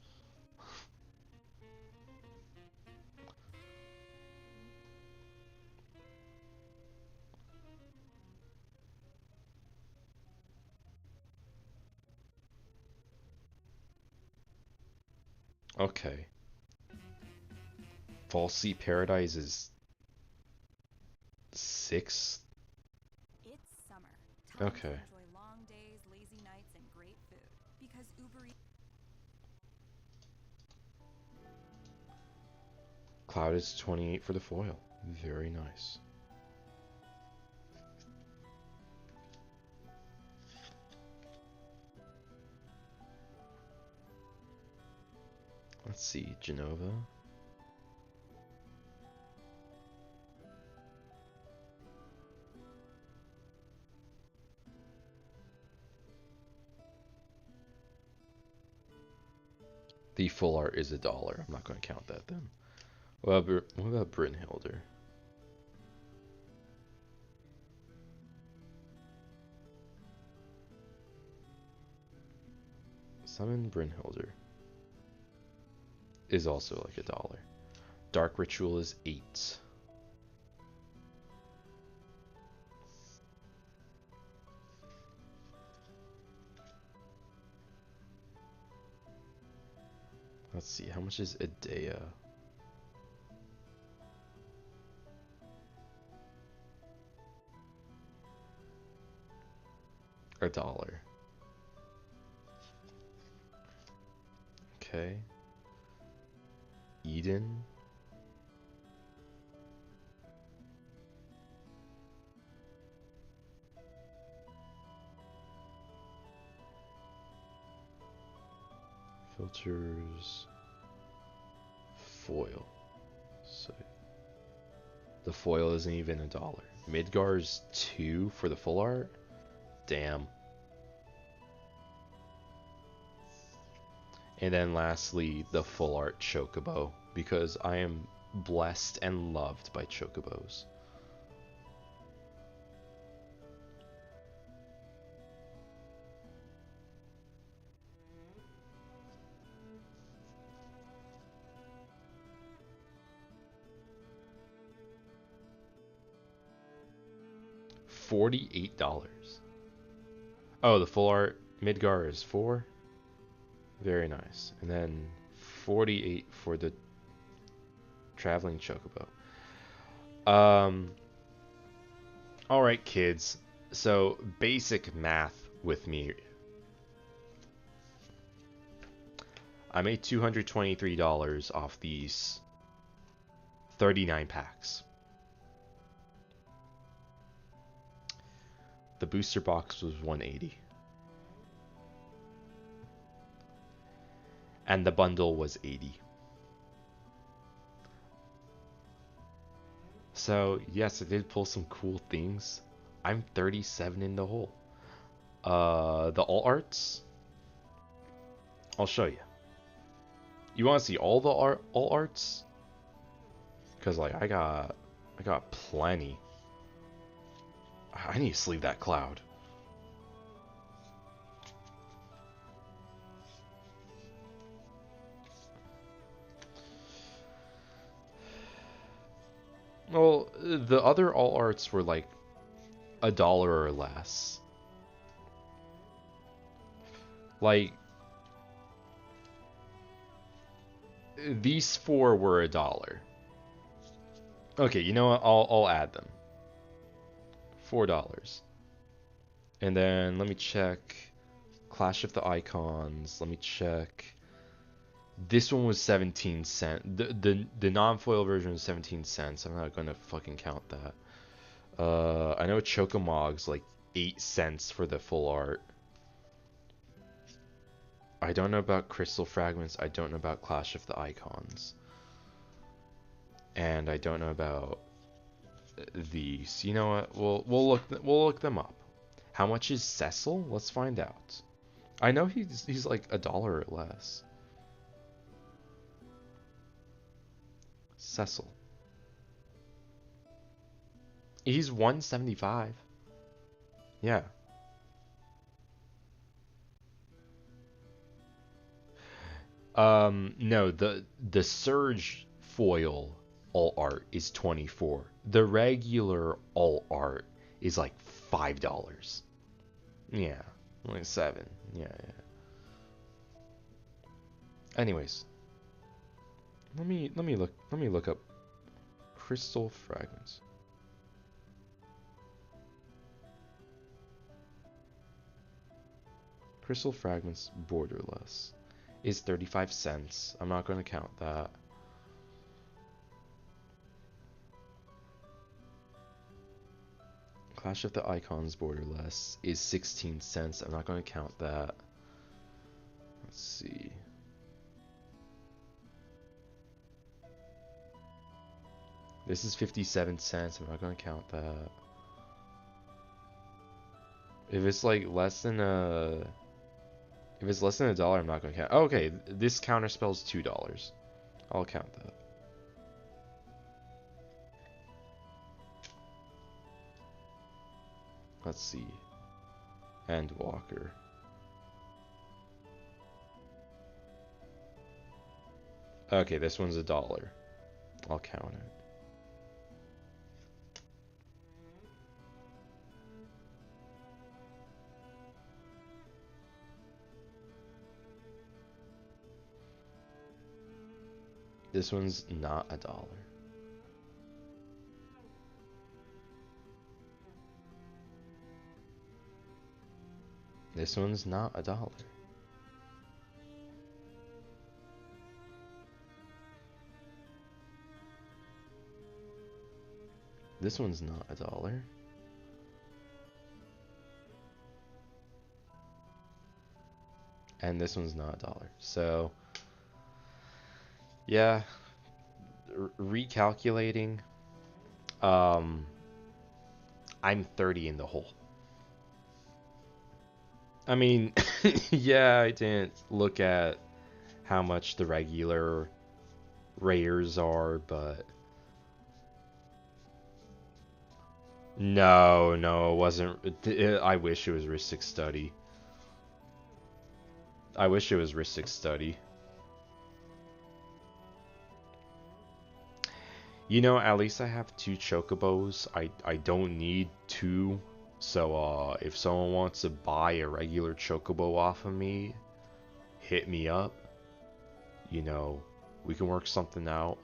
Okay. Falsey Paradise is 6. It's summer. Time Okay. to enjoy long days, lazy nights, and great food. Because Cloud is 28 for the foil. Very nice. Let's see, Genova. The full art is $1. I'm not going to count that then. What about Brynhilder? Summon Brynhilder is also like $1. Dark Ritual is 8. Let's see, how much is Idea? $1. Okay. Eden. Filters. Foil. So the foil isn't even $1. Midgar's 2 for the full art? Damn. And then lastly, the full art Chocobo, because I am blessed and loved by Chocobos. $48. Oh, the full art Midgar is 4. Very nice. And then 48 for the traveling Chocobo. All right, kids. So basic math with me. I made $223 off these 39 packs. The booster box was $180. And the bundle was $80. So, yes, I did pull some cool things. I'm 37 in the hole. The all arts, I'll show you. You want to see all the all arts? Cause like I got plenty. I need to sleeve that cloud. Well, the other all arts were like $1 or less. Like these 4 were $1. Okay, you know what? I'll add them. $4. And then let me check Clash of the Icons. Let me check. This one was 17 cents. The non-foil version was 17 cents. I'm not gonna fucking count that. I know Chocomog's like 8 cents for the full art. I don't know about Crystal Fragments. I don't know about Clash of the Icons. And I don't know about these. You know what? We'll look them up. How much is Cecil? Let's find out. I know he's like $1 or less. Cecil. He's 175. Yeah. No, the Surge foil all art is 24. The regular all art is like $5. Yeah, like 7. Yeah. Anyways, let me look up Crystal Fragments. Crystal Fragments borderless is 35 cents. I'm not going to count that. Clash of the Icons borderless is 16 cents. I'm not going to count that. Let's see. This is 57 cents. I'm not going to count that. If it's like less than a... If it's less than $1, I'm not going to count. Oh, okay, this counter spell's $2. I'll count that. Let's see. And Walker. Okay, this one's $1. I'll count it. This one's not $1. This one's not $1. This one's not $1. And this one's not $1. So, yeah, recalculating, I'm 30 in the hole. I mean, yeah, I didn't look at how much the regular rares are, but no, it wasn't. I wish it was Ristic Study. I wish it was Ristic Study. You know, at least I have 2 Chocobos. I don't need 2. So, if someone wants to buy a regular Chocobo off of me, hit me up. You know, we can work something out.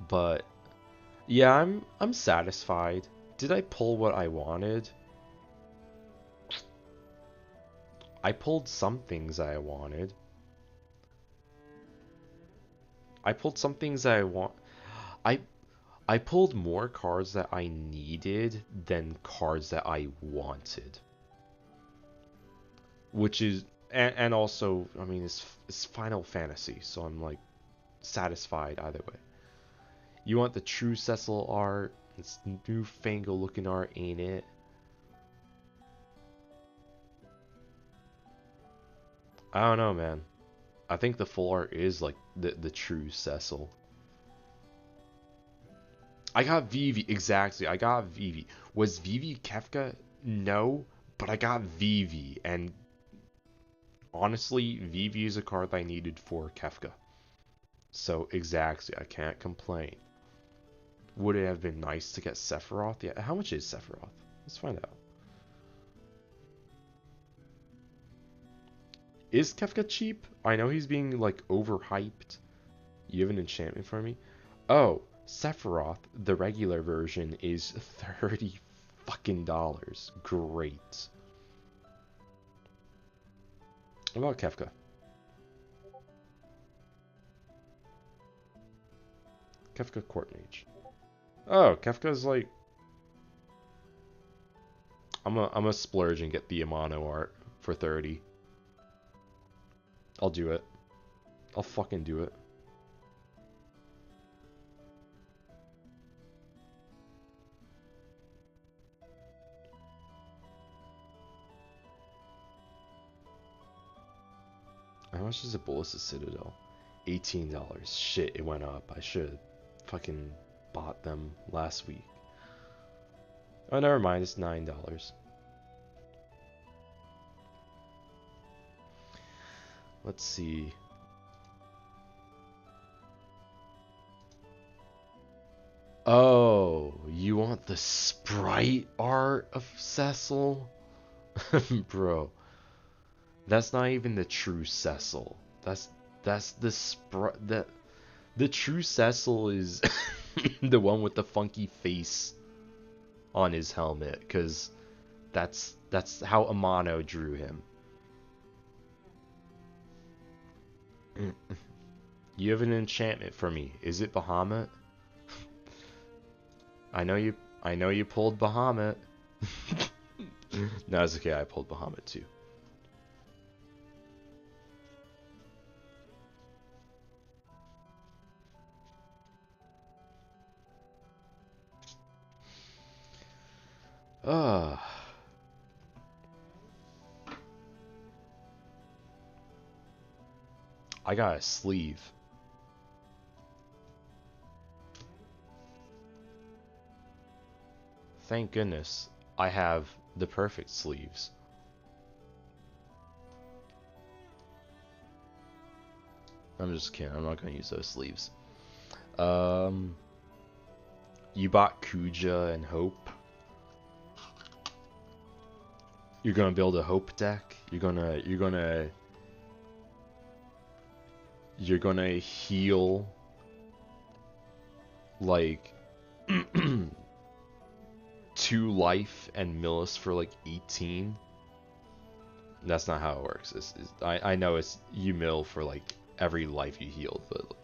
But yeah, I'm satisfied. Did I pull what I wanted? I pulled some things I wanted. I pulled some things that I want. I pulled more cards that I needed than cards that I wanted. Which is, and also, I mean, it's Final Fantasy, so I'm like satisfied either way. You want the true Cecil art? It's newfangled looking art, ain't it? I don't know, man. I think the full art is like the true Cecil. I got Vivi, exactly. I got Vivi. Was Vivi Kefka? No, but I got Vivi, and honestly, Vivi is a card I needed for Kefka. So exactly, I can't complain. Would it have been nice to get Sephiroth? Yeah, how much is Sephiroth? Let's find out. Is Kefka cheap? I know he's being like overhyped. You have an enchantment for me? Oh, Sephiroth, the regular version, is $30 fucking dollars. Great. What about Kefka? Kefka Court Mage. Oh, Kefka's like... I'm a splurge and get the Amano art for 30. I'll do it. I'll fucking do it. How much is a Bolus of Citadel? $18. Shit, it went up. I should fucking bought them last week. Oh, never mind. It's $9. Let's see. Oh, you want the sprite art of Cecil? Bro, that's not even the true Cecil. That's the sprite. The true Cecil is the one with the funky face on his helmet, cause that's how Amano drew him. You have an enchantment for me. Is it Bahamut? I know you pulled Bahamut. No, it's okay. I pulled Bahamut too. Uh, I got a sleeve. Thank goodness I have the perfect sleeves. I'm just kidding. I'm not gonna use those sleeves. You bought Kuja and Hope. You're gonna build a Hope deck. You're gonna heal like 2 life and Millis for like 18. That's not how it works. I know it's you mill for like every life you healed, but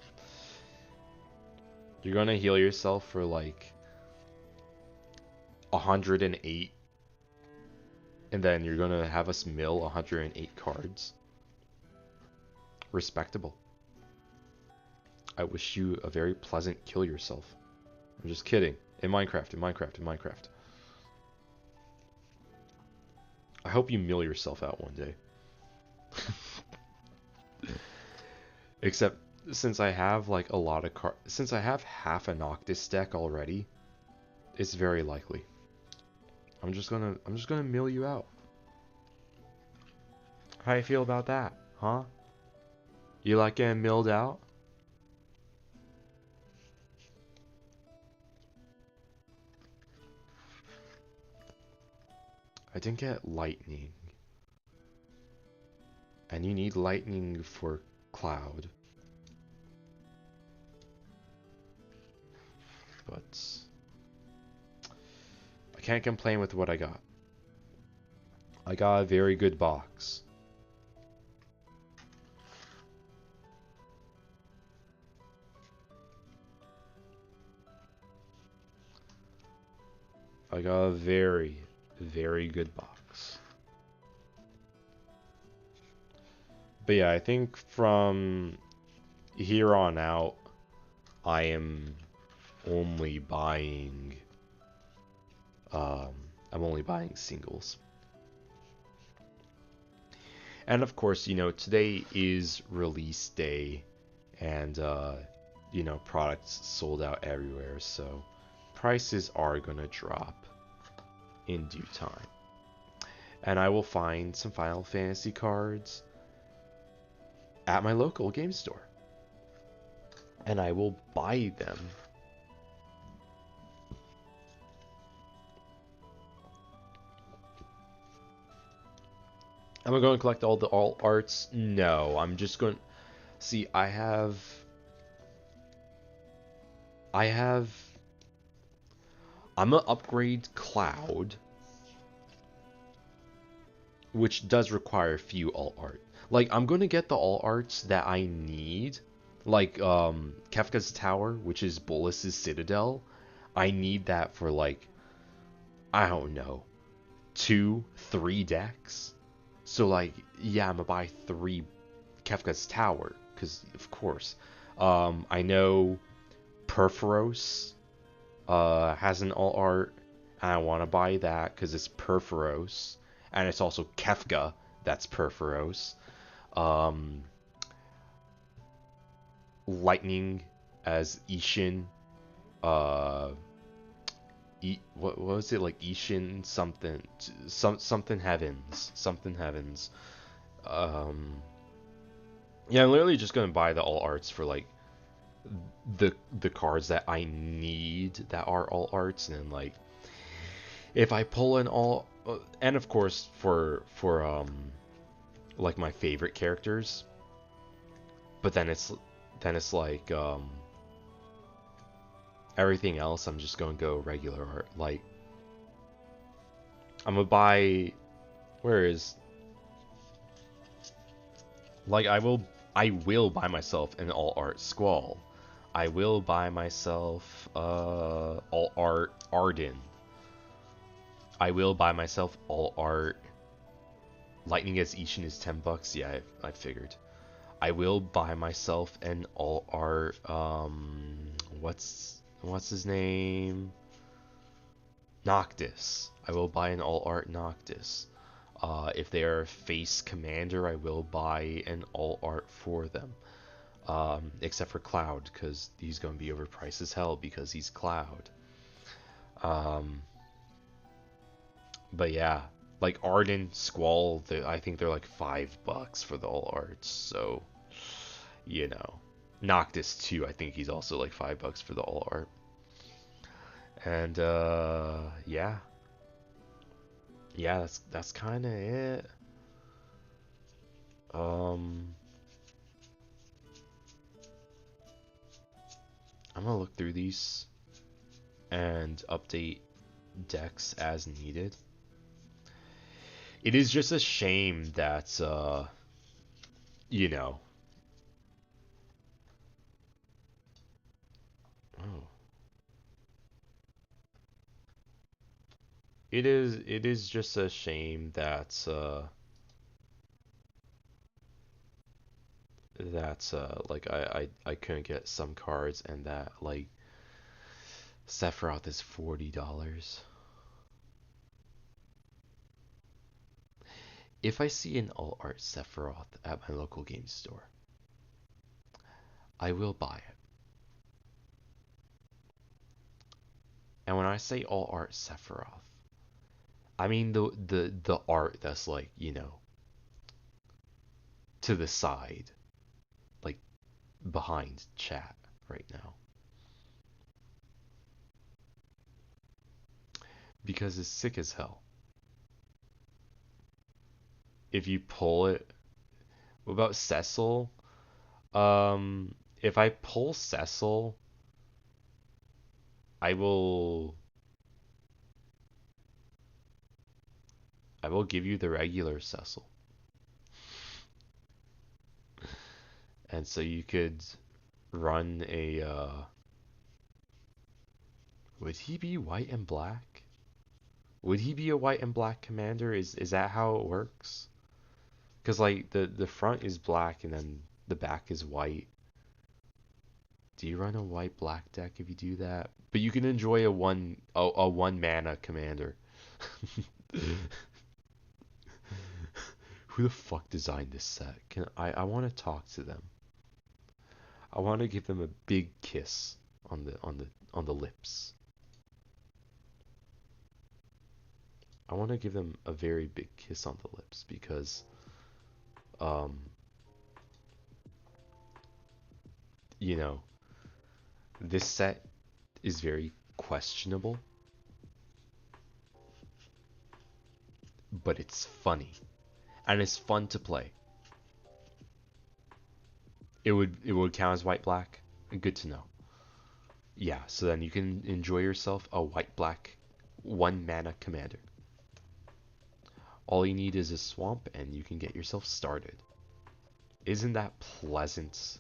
you're gonna heal yourself for like 108, and then you're gonna have us mill 108 cards. Respectable. I wish you a very pleasant kill yourself. I'm just kidding. In Minecraft, in Minecraft, in Minecraft. I hope you mill yourself out one day. Except since I have like a lot of since I have half a Noctis deck already, it's very likely. I'm just gonna mill you out. How you feel about that, huh? You like getting milled out? I didn't get lightning. And you need lightning for Cloud. But I can't complain with what I got. I got a very good box. I got a very, very good box. But yeah, I think from here on out, I am only buying, I'm only buying singles. And of course, you know, today is release day, and, you know, products sold out everywhere, so prices are gonna drop in due time. And I will find some Final Fantasy cards at my local game store. And I will buy them. Am I going to collect all the alt arts? No, I'm just going to see. I'm gonna upgrade Cloud, which does require a few alt art. Like, I'm gonna get the alt arts that I need, like Kefka's Tower, which is Bolus's Citadel. I need that for like, I don't know, 2-3 decks. So like, yeah, I'm gonna buy 3 Kefka's Tower, because of course. I know Perforos has an alt art, and I want to buy that because it's Perforos, and it's also Kefka that's Perforos. Lightning as Ishin. What was it, like Ishin something something heavens, something heavens. Yeah, I'm literally just gonna buy the all arts for like the cards that I need that are all arts, and then like if I pull in all, and of course for like my favorite characters, but then it's like everything else I'm just gonna go regular art. Like I'm gonna buy, where is, like I will buy myself an all art Squall. I will buy myself all art Arden. I will buy myself all art. Lightning as Ishin is $10. Yeah, I figured. I will buy myself an all art what's his name? Noctis. I will buy an all art Noctis. If they are face commander, I will buy an all art for them. Except for Cloud, because he's going to be overpriced as hell because he's Cloud. But yeah, like Arden, Squall, I think they're like $5 for the all arts. So, you know, Noctis too. I think he's also like $5 for the all art. And yeah, that's kind of it. Um, I'm gonna look through these and update decks as needed. It is just a shame that you know. Oh. It is just a shame that like I couldn't get some cards and that like Sephiroth is $40. If I see an all art Sephiroth at my local game store, I will buy it. And when I say all art Sephiroth, I mean the art that's like, you know, to the side, like behind chat right now. Because it's sick as hell. If you pull it, what about Cecil? If I pull Cecil, I will I will give you the regular Cecil. And so you could run a would he be white and black? Would he be a white and black commander? Is that how it works? Cuz like the front is black and then the back is white. Do you run a white black deck if you do that? But you can enjoy a one mana commander. Who the fuck designed this set? I want to talk to them. I want to give them a big kiss on the lips. I want to give them a very big kiss on the lips because um you know, this set is very questionable, but it's funny and it's fun to play. It would count as white black. Good to know. Yeah, so then you can enjoy yourself a white black one mana commander. All you need is a swamp and you can get yourself started. Isn't that pleasant?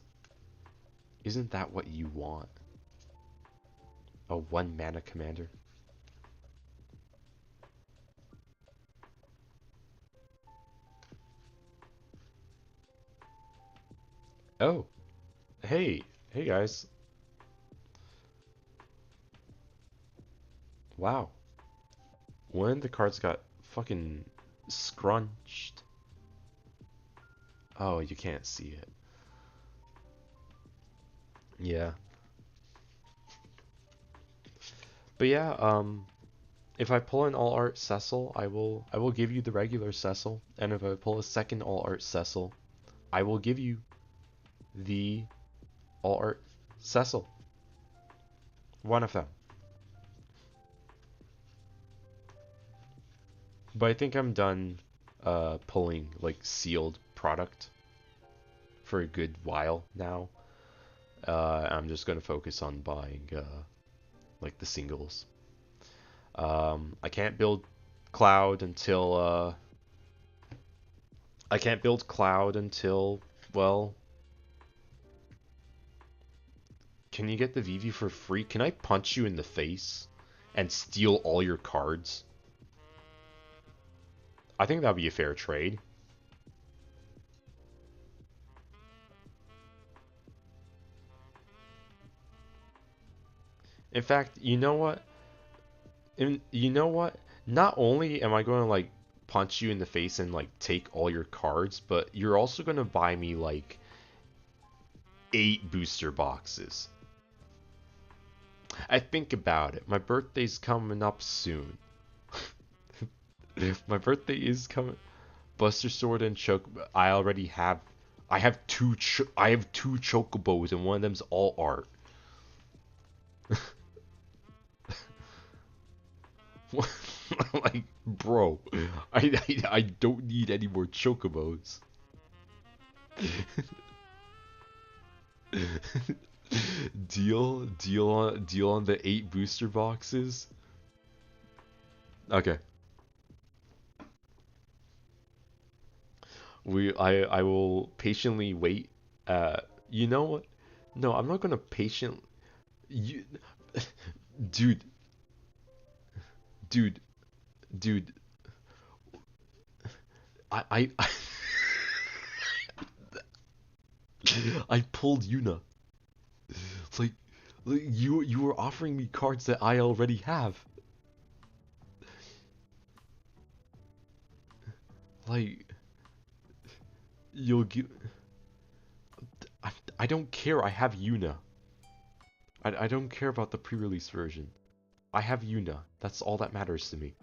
Isn't that what you want? A one mana commander? Oh, hey, hey guys. Wow. One of the cards got fucking scrunched. Oh, you can't see it. Yeah. But yeah, if I pull an all art Cecil, I will give you the regular Cecil. And if I pull a second all art Cecil, I will give you the all art Cecil. One of them. But I think I'm done pulling like sealed product for a good while now. I'm just gonna focus on buying like the singles. I can't build Cloud until I can't build Cloud until, well, Can you get the VV for free? Can I punch you in the face and steal all your cards? I think that'd be a fair trade. In fact, you know what? You know what? Not only am I going to like punch you in the face and like take all your cards, but you're also going to buy me like 8 booster boxes. I think about it. My birthday's coming up soon. My birthday is coming. Buster Sword and Chocobo. I already have. I have two Chocobos, and one of them's all art. Like, bro, I don't need any more Chocobos. Deal on the 8 booster boxes. Okay. I will patiently wait. You know what? No, I'm not gonna patient. You, dude, dude, dude. I I pulled Yuna. Like, you were offering me cards that I already have. Like, you'll give. I don't care. I have Yuna. I don't care about the pre-release version. I have Yuna. That's all that matters to me.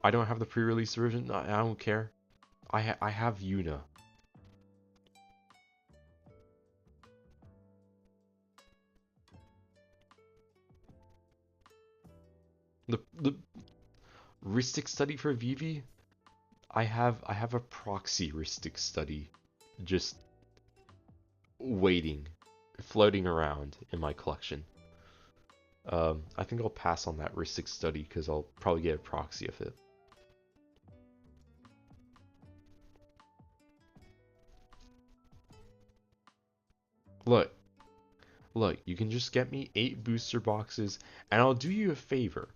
I don't have the pre-release version. I don't care. I have Yuna. The Ristic study for Vivi? I have a proxy Ristic study just waiting, floating around in my collection. I think I'll pass on that Ristic study because I'll probably get a proxy of it. Look, look, you can just get me 8 booster boxes, and I'll do you a favor.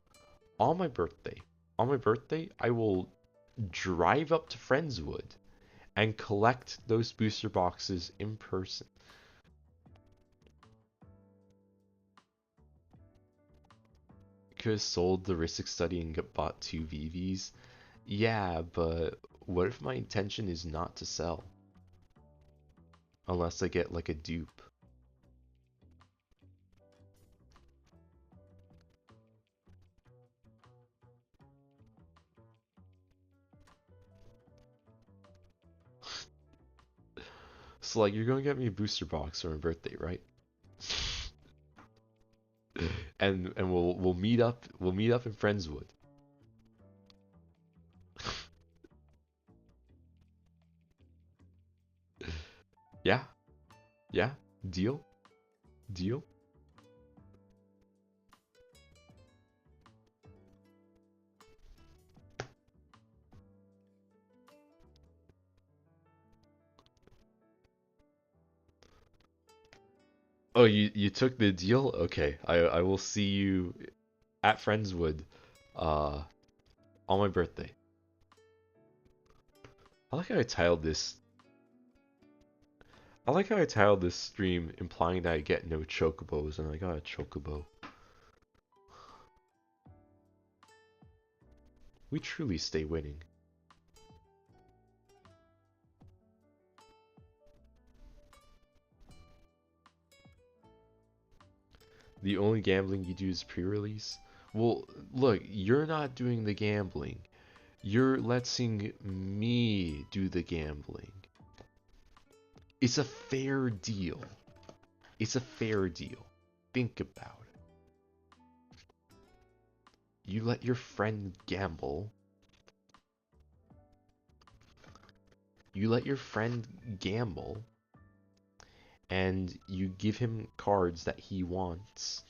On my birthday, I will drive up to Friendswood and collect those booster boxes in person. Could have sold the Ristic study and bought 2 VVs. Yeah, but what if my intention is not to sell? Unless I get like a dupe. So like you're gonna get me a booster box for my birthday, right? And we'll meet up in Friendswood. Yeah? Yeah? Deal? Deal? Oh, you took the deal? Okay. I will see you at Friendswood uh on my birthday. I like how I titled this I like how I titled this stream implying that I get no chocobos and I got a chocobo. We truly stay winning. The only gambling you do is pre-release? Well, look, you're not doing the gambling. You're letting me do the gambling. It's a fair deal. It's a fair deal. Think about it. You let your friend gamble. You let your friend gamble. And you give him cards that he wants.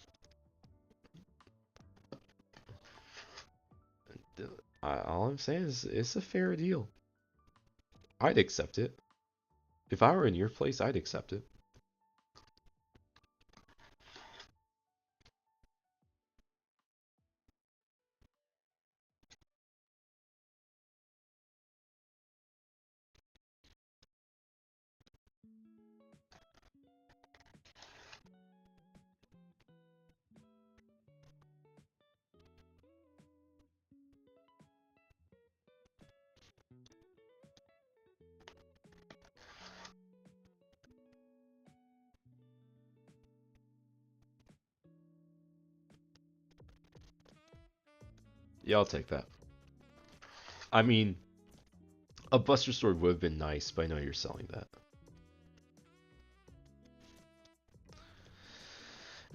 All I'm saying is it's a fair deal. I'd accept it. If I were in your place, I'd accept it. Yeah, I'll take that. I mean, a Buster Sword would have been nice, but I know you're selling that.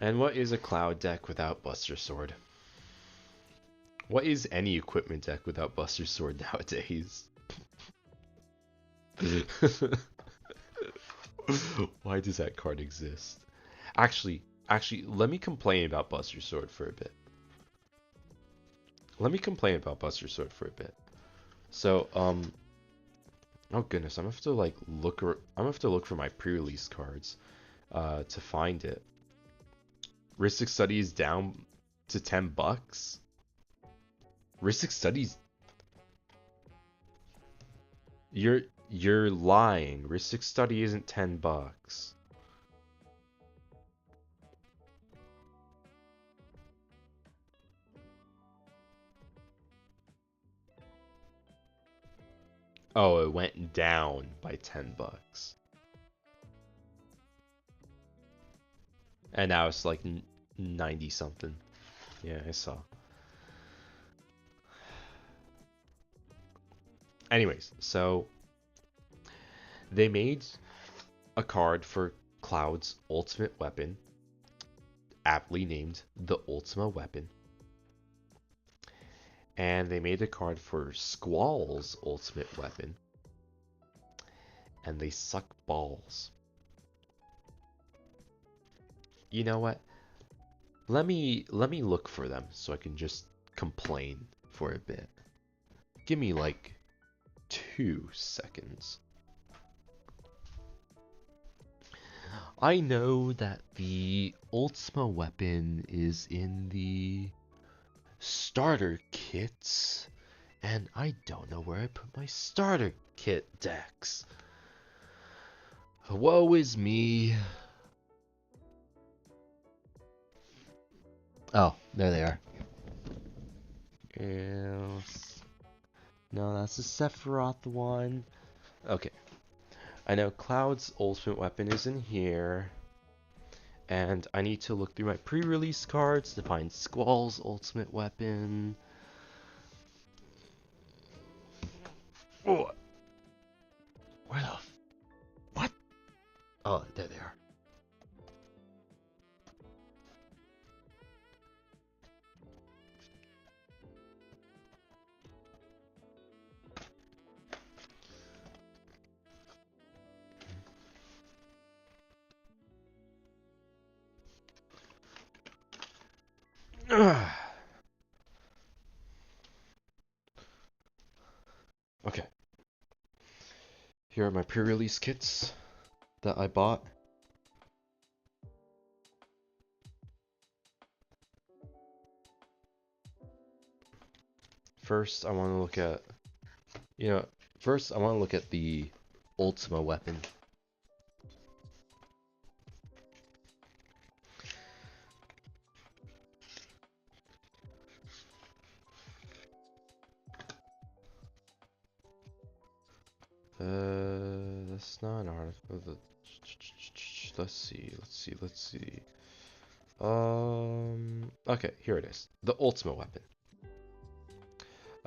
And what is a Cloud deck without Buster Sword? What is any equipment deck without Buster Sword nowadays? Why does that card exist? Actually, let me complain about Buster Sword for a bit. So, oh goodness, I'm gonna have to like look. I'm gonna have to look for my pre-release cards, to find it. Ristic Study is down to $10. Ristic Studies. You're lying. Ristic Study isn't $10. Oh, it went down by $10. And now it's like 90 something. Yeah, I saw. Anyways, so they made a card for Cloud's ultimate weapon, aptly named the Ultima Weapon. And they made a card for Squall's ultimate weapon, and they suck balls. You know what? Let me look for them so I can just complain for a bit. Give me like 2 seconds. I know that the Ultima weapon is in the starter kits, and I don't know where I put my starter kit decks. Woe is me. Oh, there they are. Yes. No, that's the Sephiroth one. Okay. I know Cloud's ultimate weapon is in here. And I need to look through my pre-release cards to find Squall's ultimate weapon. Oh, Where the what? Oh, there they are. okay. Here are my pre-release kits that I bought. First, I want to look at, first I want to look at the Ultima weapon. That's not an article. Let's see. Okay, here it is. The Ultima weapon.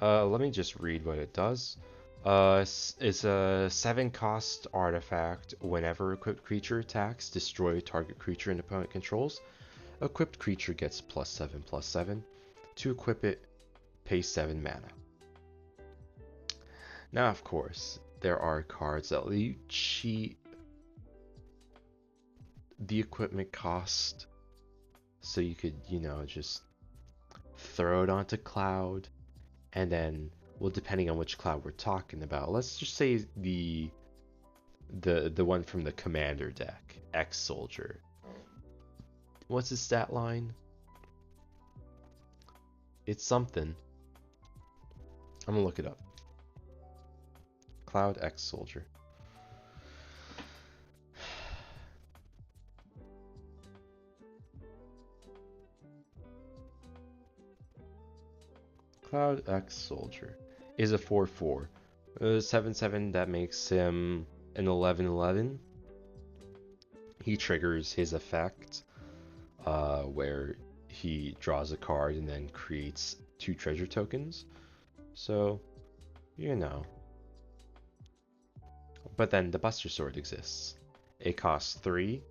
Let me just read what it does. It's a 7-cost artifact. Whenever equipped creature attacks, destroy a target creature an opponent controls. Equipped creature gets +7/+7. To equip it, pay 7 mana. Now, of course, there are cards that let you cheat the equipment cost, so you could, just throw it onto Cloud, and then, well, depending on which Cloud we're talking about, let's just say the one from the Commander deck, X-Soldier. What's his stat line? It's something. I'm gonna look it up. Cloud X-Soldier. Cloud X-Soldier is a 4/4. 7/7, that makes him an 11/11. He triggers his effect, where he draws a card and then creates 2 treasure tokens. So, you know. But then the Buster Sword exists. It costs 3.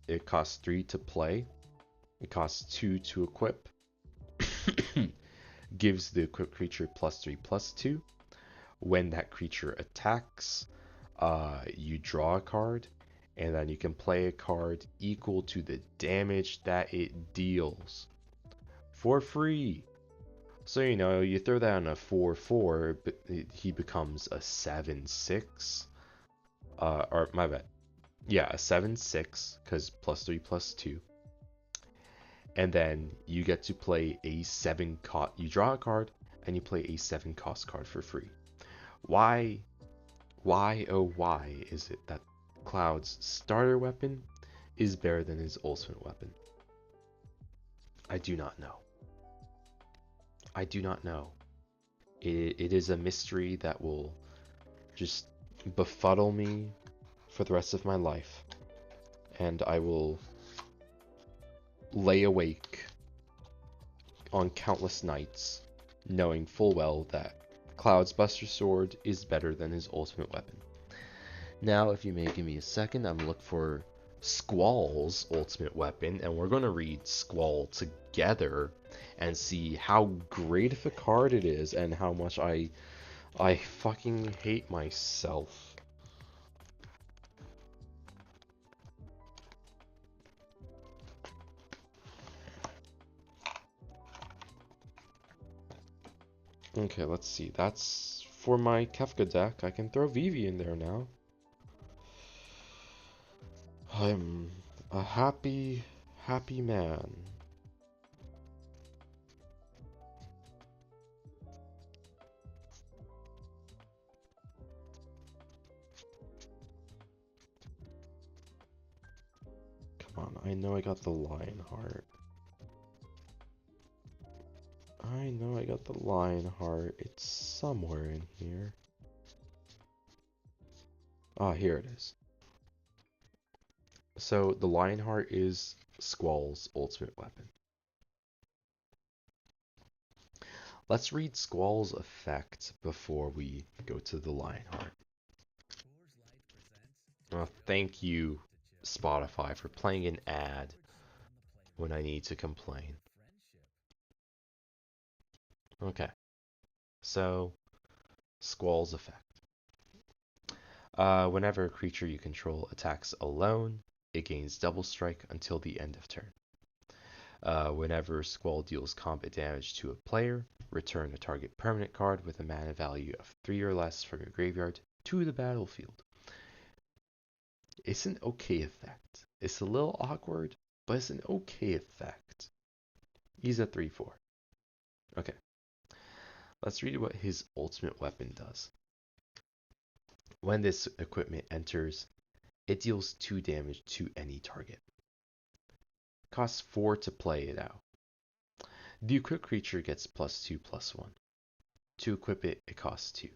It costs 3 to play. It costs 2 to equip. Gives the equipped creature +3/+2. When that creature attacks, you draw a card, and then you can play a card equal to the damage that it deals for free. So, you know, you throw that on a 4/4, but he becomes a 7/6. Or my bad. Yeah, a 7/6, because +3/+2. And then you get to play a 7 cost. You draw a card, and you play a 7 cost card for free. Why, oh why is it that Cloud's starter weapon is better than his ultimate weapon? I do not know. I do not know. It is a mystery that will just befuddle me for the rest of my life. And I will lay awake on countless nights knowing full well that Cloud's Buster Sword is better than his ultimate weapon. Now, if you may give me a second, I'm going to look for Squall's ultimate weapon, and we're going to read Squall together and see how great of a card it is and how much I fucking hate myself. Okay, let's see. That's for my Kefka deck. I can throw Vivi in there now. I'm a happy man. Come on, I know I got the Lionheart. I know I got the Lionheart. It's somewhere in here. Ah, here it is. So the Lionheart is Squall's ultimate weapon. Let's read Squall's effect before we go to the Lionheart. Oh, thank you, Spotify, for playing an ad when I need to complain. Okay, so Squall's effect. Whenever a creature you control attacks alone, it gains double strike until the end of turn. Whenever Squall deals combat damage to a player, return a target permanent card with a mana value of 3 or less from your graveyard to the battlefield. It's an okay effect. It's a little awkward, but it's an okay effect. He's a 3/4. Okay. Let's read what his ultimate weapon does. When this equipment enters, it deals 2 damage to any target. Costs 4 to play it out. The equipped creature gets +2/+1. To equip it, it costs 2.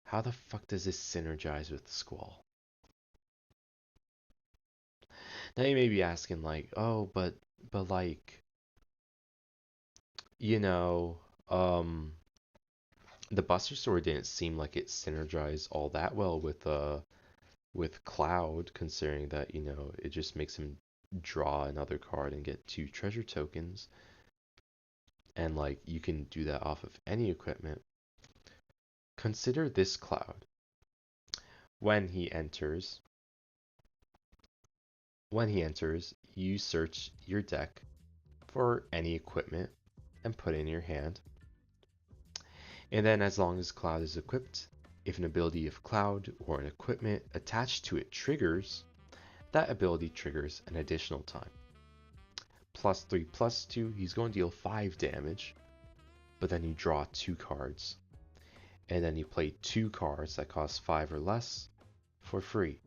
How the fuck does this synergize with Squall? Now you may be asking like, oh, but like, you know, the Buster Sword didn't seem like it synergized all that well with Cloud, considering that, you know, it just makes him draw another card and get 2 treasure tokens. And like you can do that off of any equipment. Consider this Cloud. When he enters, you search your deck for any equipment and put it in your hand. And then as long as Cloud is equipped, if an ability of Cloud or an equipment attached to it triggers, that ability triggers an additional time. +3/+2, he's going to deal 5 damage, but then you draw 2 cards. And then you play 2 cards that cost 5 or less for free.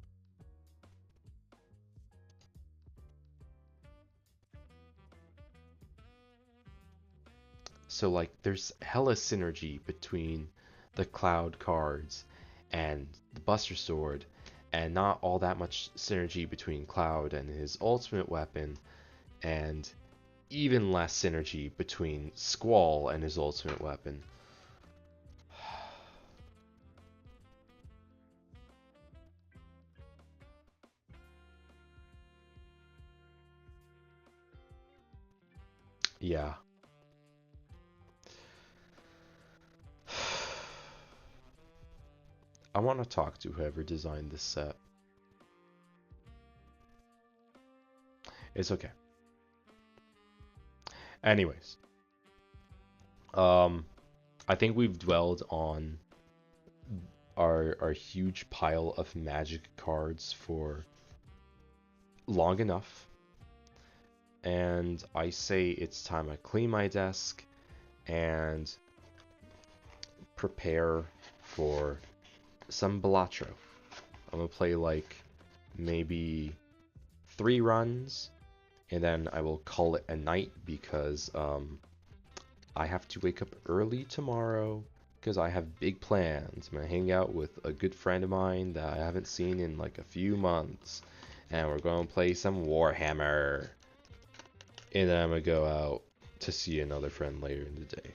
So like there's hella synergy between the Cloud cards and the Buster Sword, and not all that much synergy between Cloud and his ultimate weapon, and even less synergy between Squall and his ultimate weapon. Yeah. I want to talk to whoever designed this set. It's okay. Anyways, I think we've dwelled on our huge pile of magic cards for long enough, and I say it's time I clean my desk and prepare for some Balatro. I'm gonna play like maybe 3 runs, and then I will call it a night because I have to wake up early tomorrow because I have big plans. I'm gonna hang out with a good friend of mine that I haven't seen in like a few months, and we're gonna play some Warhammer. And then I'm gonna go out to see another friend later in the day.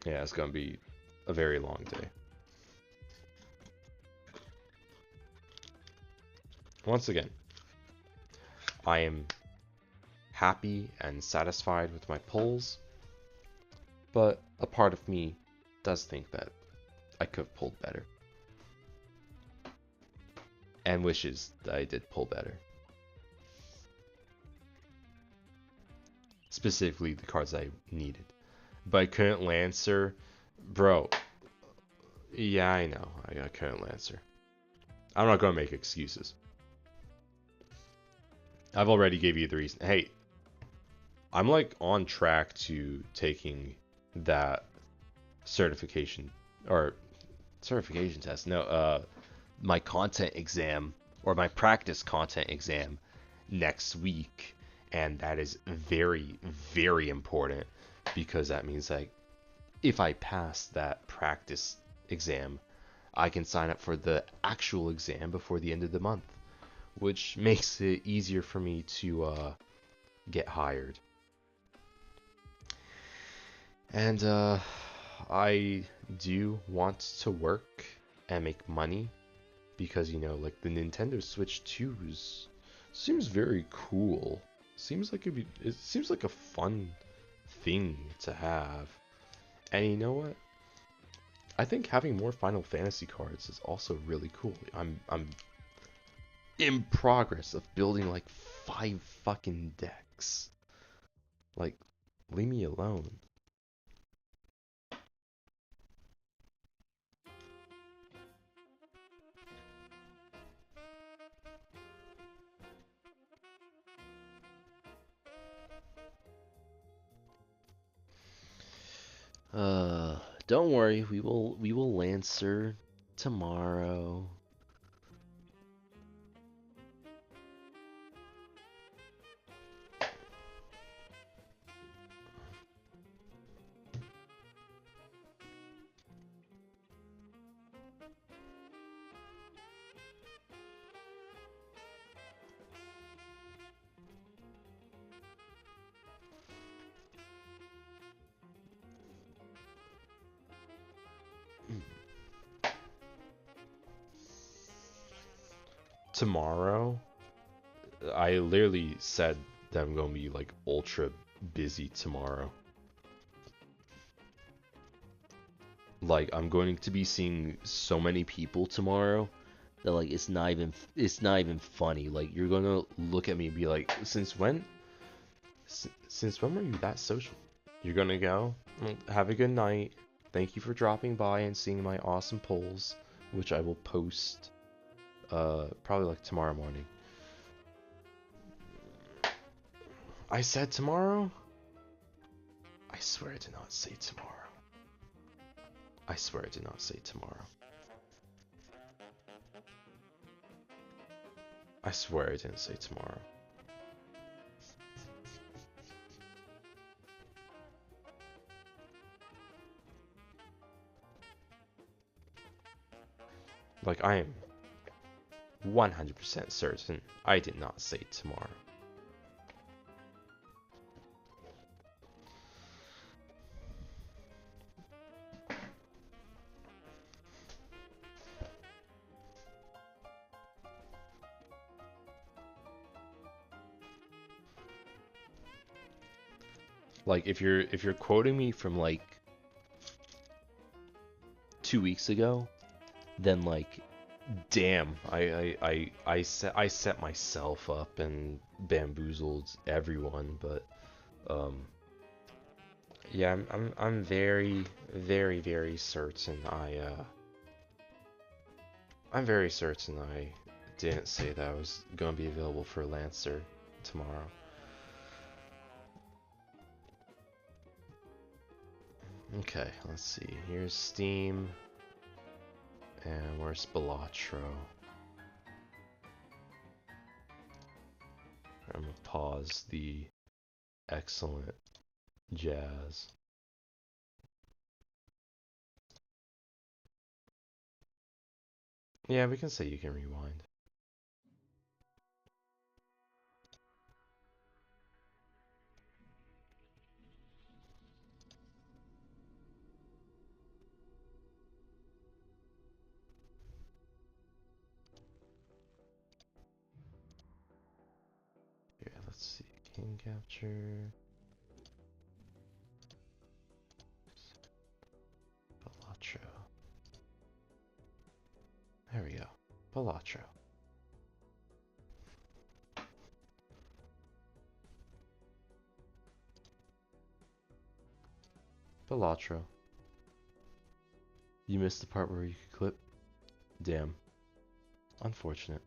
Yeah, it's gonna be a very long day. Once again, I am happy and satisfied with my pulls, but a part of me does think that I could have pulled better. And wishes that I did pull better. Specifically the cards I needed. But I couldn't Lancer. Bro. Yeah, I know. I couldn't Lancer. I'm not gonna make excuses. I've already gave you the reason. Hey, I'm like on track to taking that certification or certification test. No, my content exam or my practice content exam next week, and that is very, very important because that means like if I pass that practice exam, I can sign up for the actual exam before the end of the month, which makes it easier for me to get hired. And I do want to work and make money because, you know, like the Nintendo Switch 2s seems very cool. It seems like a fun thing to have. And you know what? I think having more Final Fantasy cards is also really cool. I'm in progress of building like 5 fucking decks. Like, leave me alone. Don't worry, we will Lancer tomorrow. Tomorrow, I literally said that I'm gonna be like ultra busy tomorrow. Like I'm going to be seeing so many people tomorrow That like it's not even funny. Like you're gonna look at me and be like, since when? Since when were you that social? You're gonna go? Have a good night. Thank you for dropping by and seeing my awesome polls, which I will post probably like tomorrow morning. I said tomorrow? I swear I did not say tomorrow. I swear I did not say tomorrow. I swear I didn't say tomorrow. Like I am 100% certain I did not say tomorrow. Like if you're quoting me from like 2 weeks ago, then like damn, I set myself up and bamboozled everyone, but yeah, I'm very very certain I'm very certain I didn't say that I was going to be available for Lancer tomorrow. Okay, let's see. Here's Steam. And where's Balatro? I'm gonna pause the excellent jazz. Yeah, we can say you can rewind. Here, let's see. Game capture. Balatro. There we go. Balatro. Balatro. You missed the part where you could clip? Damn. Unfortunate.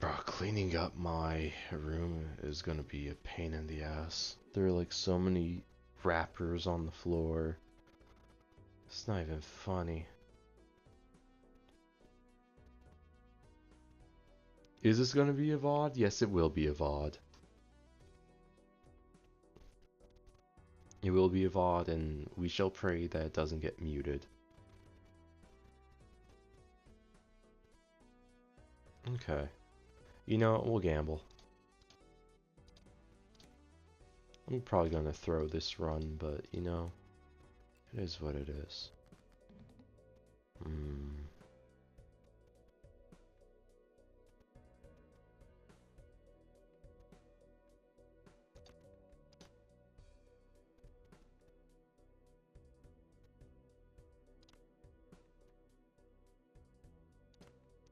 Bro, cleaning up my room is gonna be a pain in the ass. There are like so many wrappers on the floor. It's not even funny. Is this gonna be a VOD? Yes, it will be a VOD. It will be a VOD, and we shall pray that it doesn't get muted. Okay. You know what? We'll gamble. I'm probably gonna throw this run, but you know, it is what it is.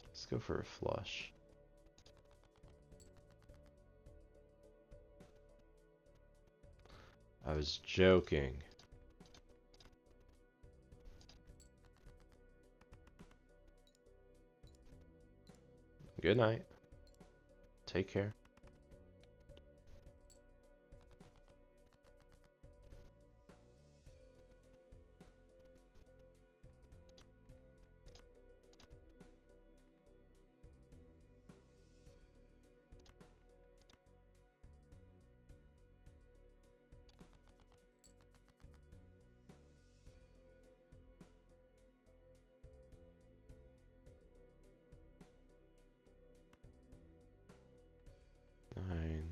Let's go for a flush. I was joking. Good night. Take care. Nine.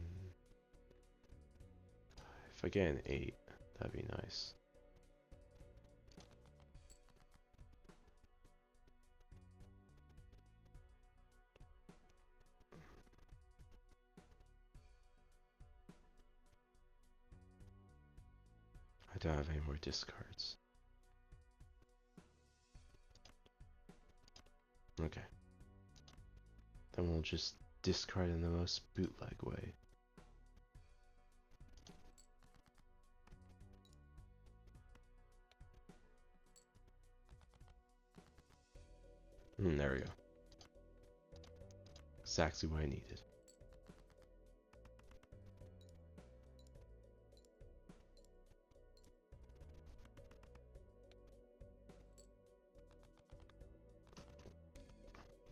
If I get an 8, that'd be nice. I don't have any more discards. Okay. Then we'll just discard in the most bootleg way. There we go. Exactly what I needed.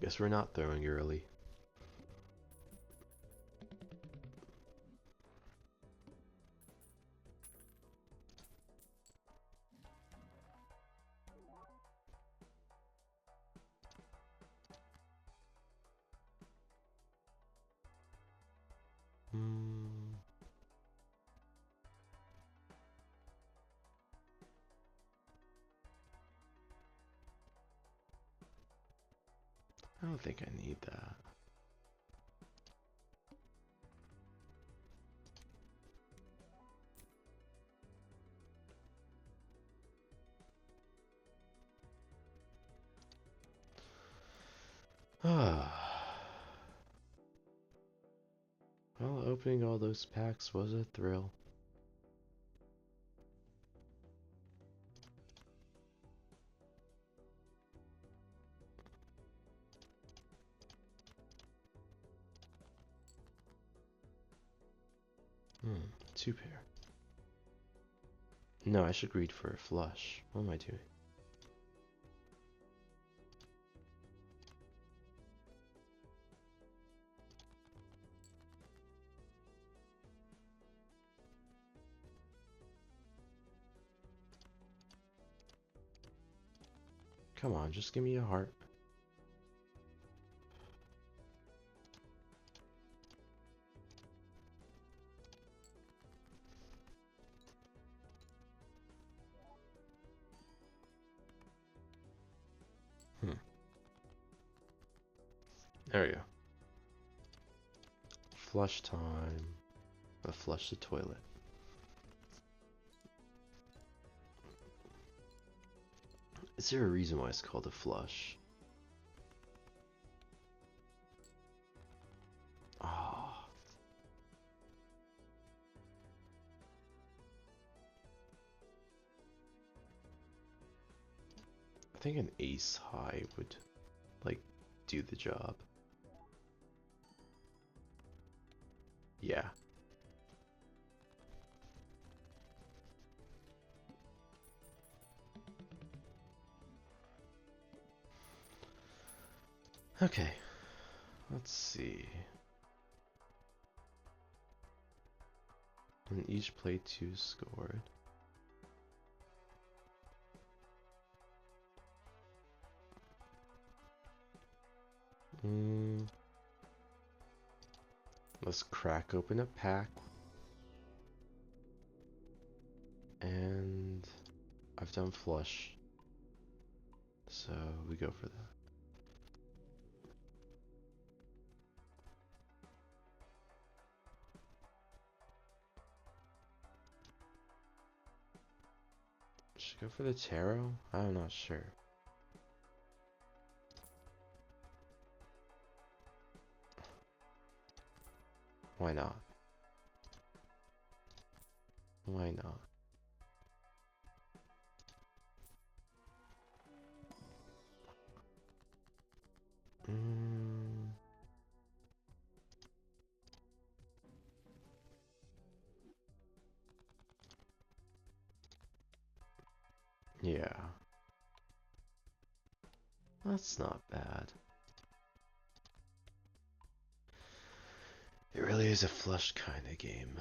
Guess we're not throwing early. I don't think I need that. Well, opening all those packs was a thrill. Two pair. No, I should read for a flush. What am I doing? Come on, just give me a heart. There we go. Flush time. I'll flush the toilet. Is there a reason why it's called a flush? Ah. I think an ace high would, like, do the job. Yeah. Okay. Let's see. And each play 2 scored. Let's crack open a pack. And I've done flush. So we go for that. Should I go for the tarot? I'm not sure. Why not? Why not? Yeah. That's not bad. It really is a flush kind of game.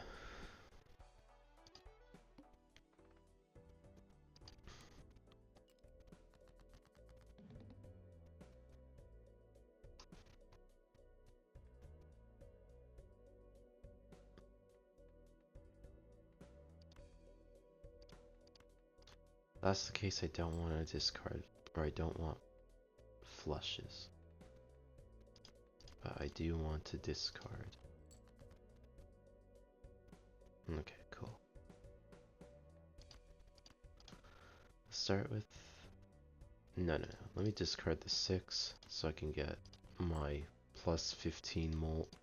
That's the case, I don't want to discard, or I don't want flushes. But I do want to discard. Okay, cool. Start with... No. Let me discard the 6 so I can get my plus 15 molt.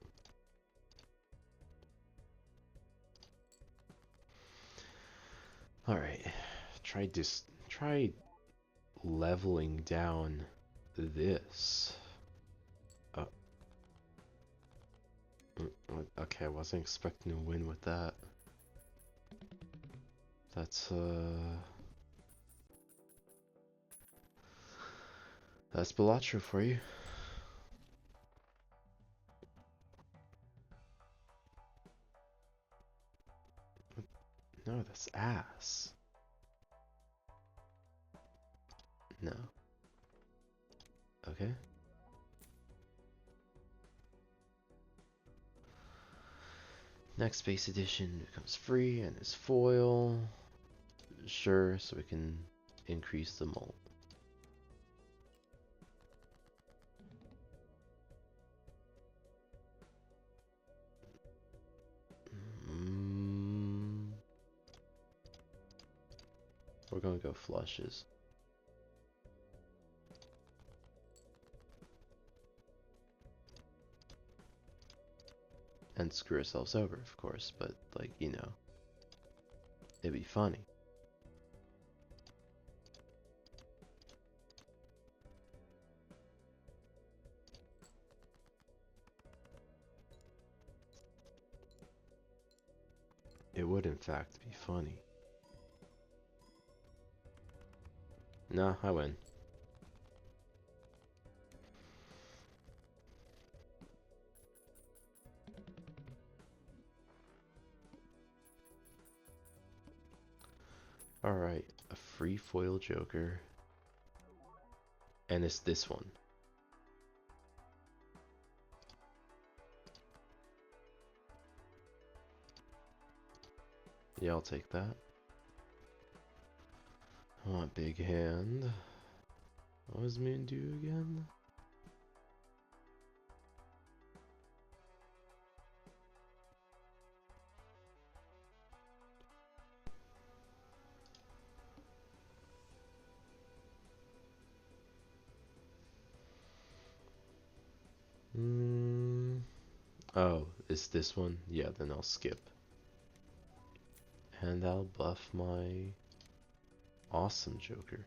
Alright. Try leveling down this. Okay, I wasn't expecting to win with that. That's Balatro for you. No, that's ass. No. Okay. Next base edition becomes free and is foil. Sure, so we can increase the molt. gonna go flushes. And screw ourselves over, of course, but, like, you know, it'd be funny. It would, in fact, be funny. Nah, I win. Alright, a free foil joker. And it's this one. Yeah, I'll take that. I want big hand. What does Moon do again? Oh, it's this one? Yeah, then I'll skip. And I'll buff my awesome joker.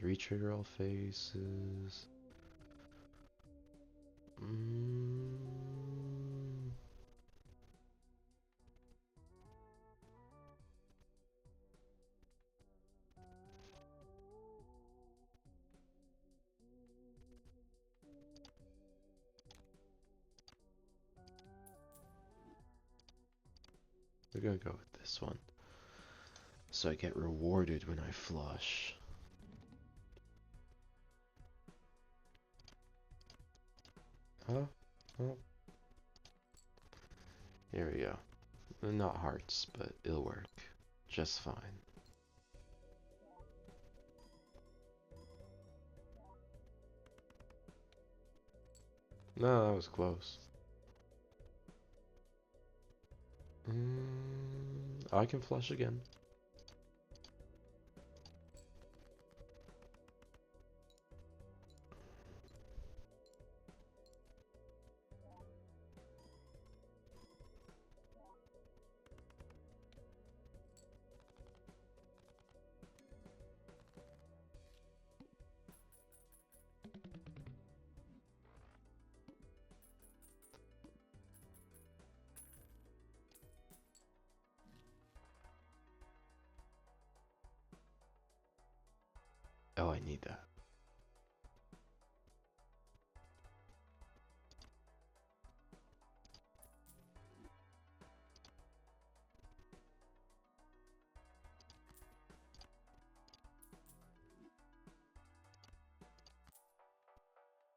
Retrigger all faces. We're gonna go with this one. So I get rewarded when I flush. Huh? Oh. Here we go. Not hearts, but it'll work just fine. No, that was close. I can flush again. Oh, I need that.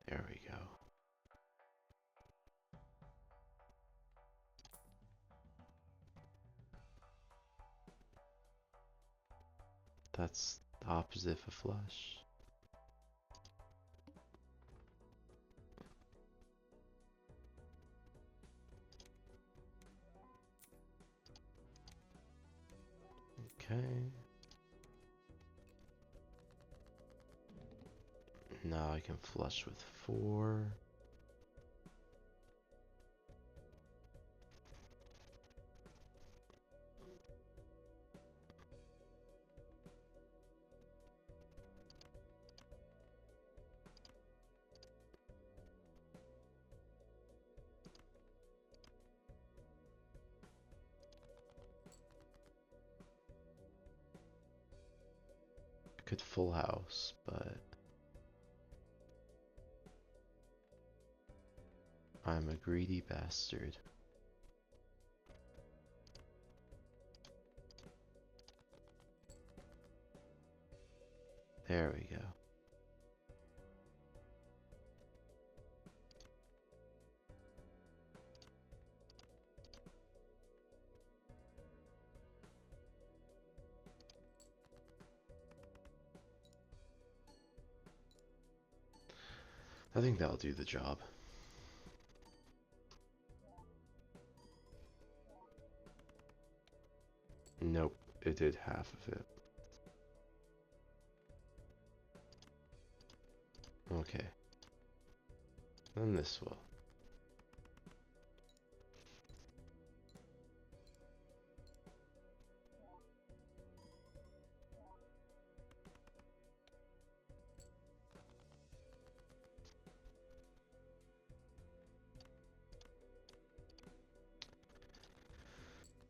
There we go. That's the opposite of a flush. Okay. Now I can flush with 4. Could full house, but I'm a greedy bastard. There we go. I think that'll do the job. it did half of it. Okay. Then this will.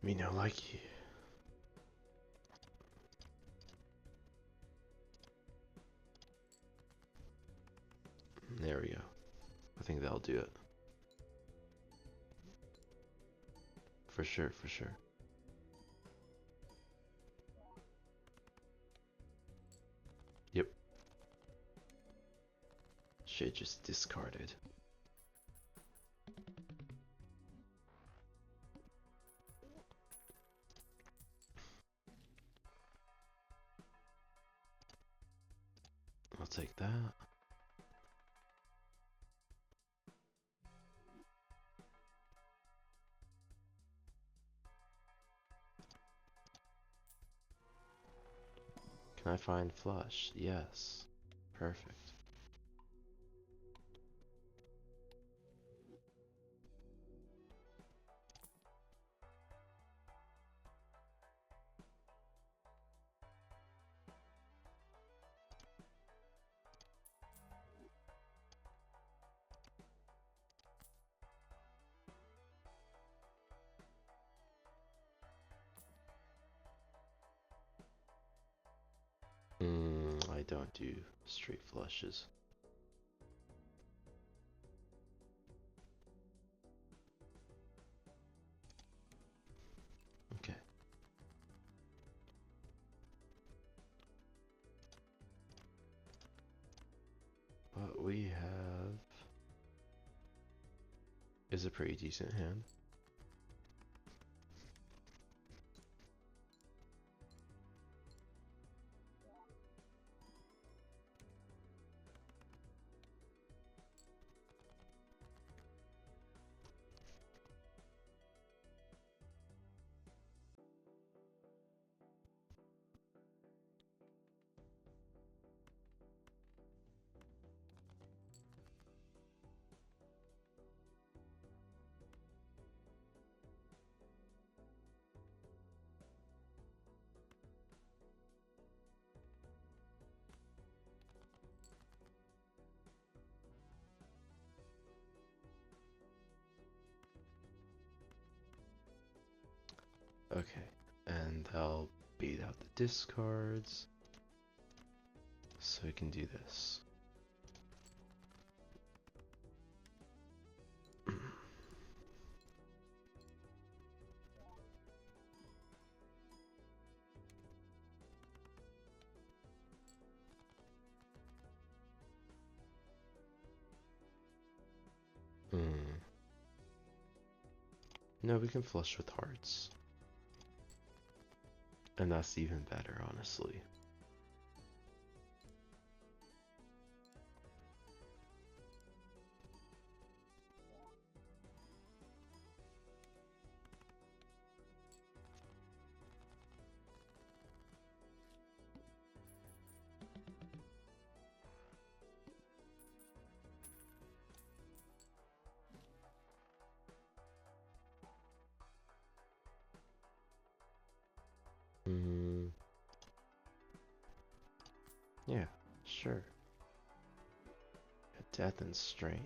Me no like you. There we go. I think that'll do it. For sure, for sure. Yep. Shit just discarded. I'll take that. Can I find flush? Yes. Perfect. I don't do straight flushes. Okay. What we have is a pretty decent hand. Okay, and I'll beat out the discards so we can do this. No, we can flush with hearts. And that's even better, honestly. Yeah, sure. Death and strength.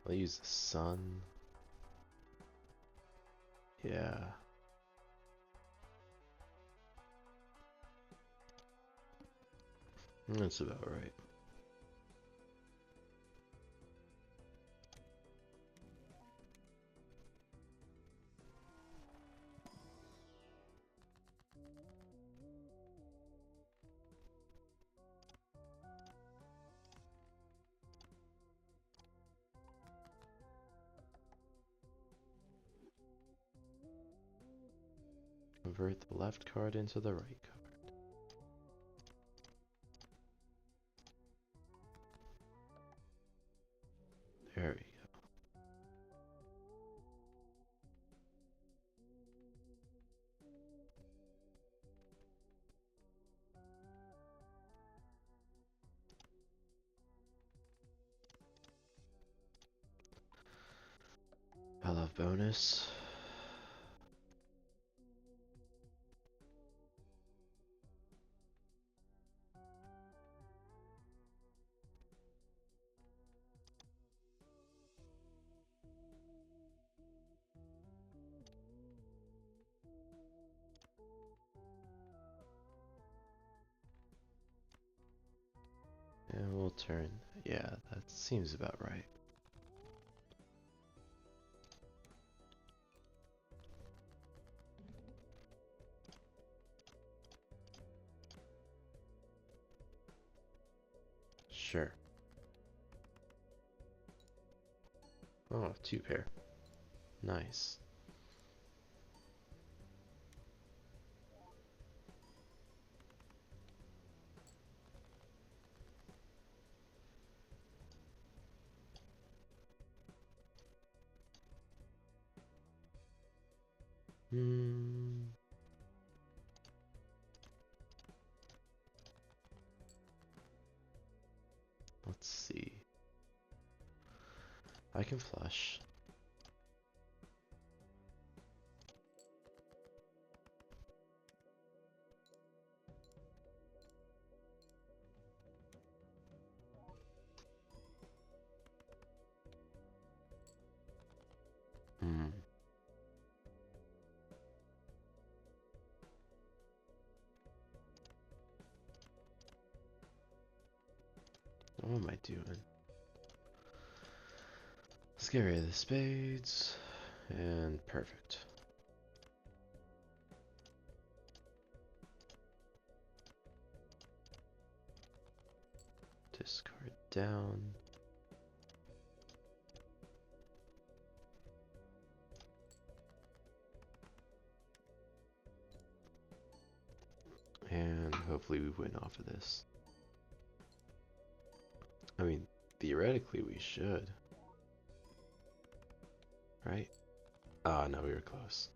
I'll use the sun. Yeah. That's about right. Convert the left card into the right card. There we go. I love bonus. And we'll turn. Yeah, that seems about right. Sure. Oh, 2 pair. Nice. Hmm. Let's see. I can flush. Hmm. What am I doing? Let's get rid of the spades. And perfect. Discard down. And hopefully we win off of this. I mean, theoretically we should. Right? Ah, no, we were close.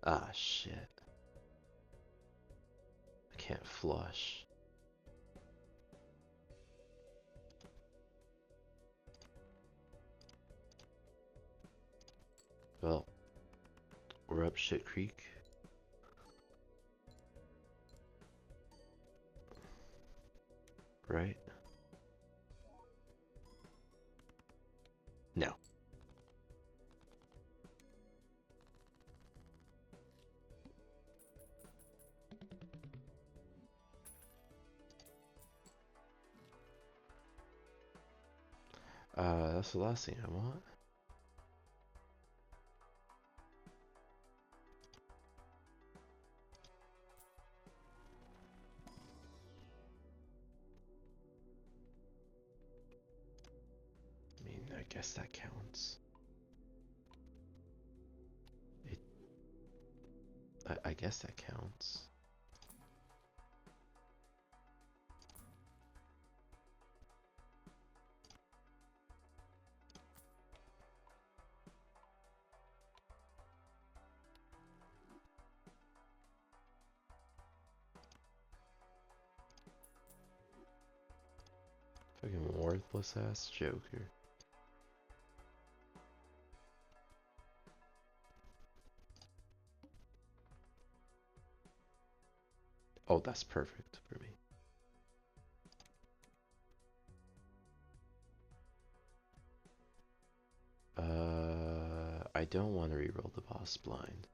Ah, shit. I can't flush. Well, we're up shit creek. Right? No. That's the last thing I want. I mean, I guess that counts. I guess that counts. Fucking worthless ass Joker. Oh, that's perfect for me. I don't want to reroll the boss blind.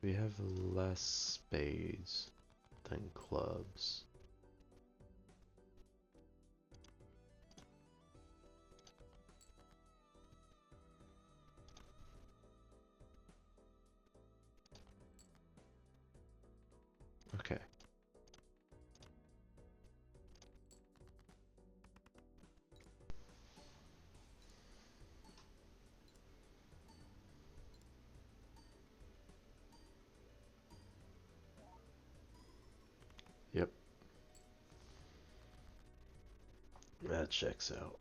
We have less spades than clubs. checks out.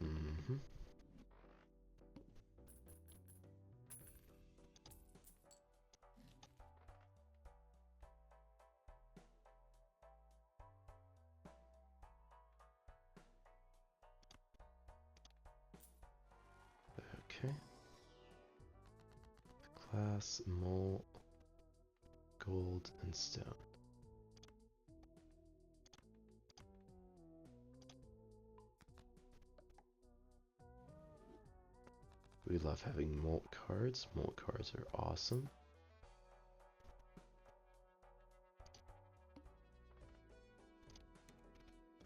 Mm-hmm. Okay. Glass, malt, gold, and stone. We love having malt cards. Malt cards are awesome.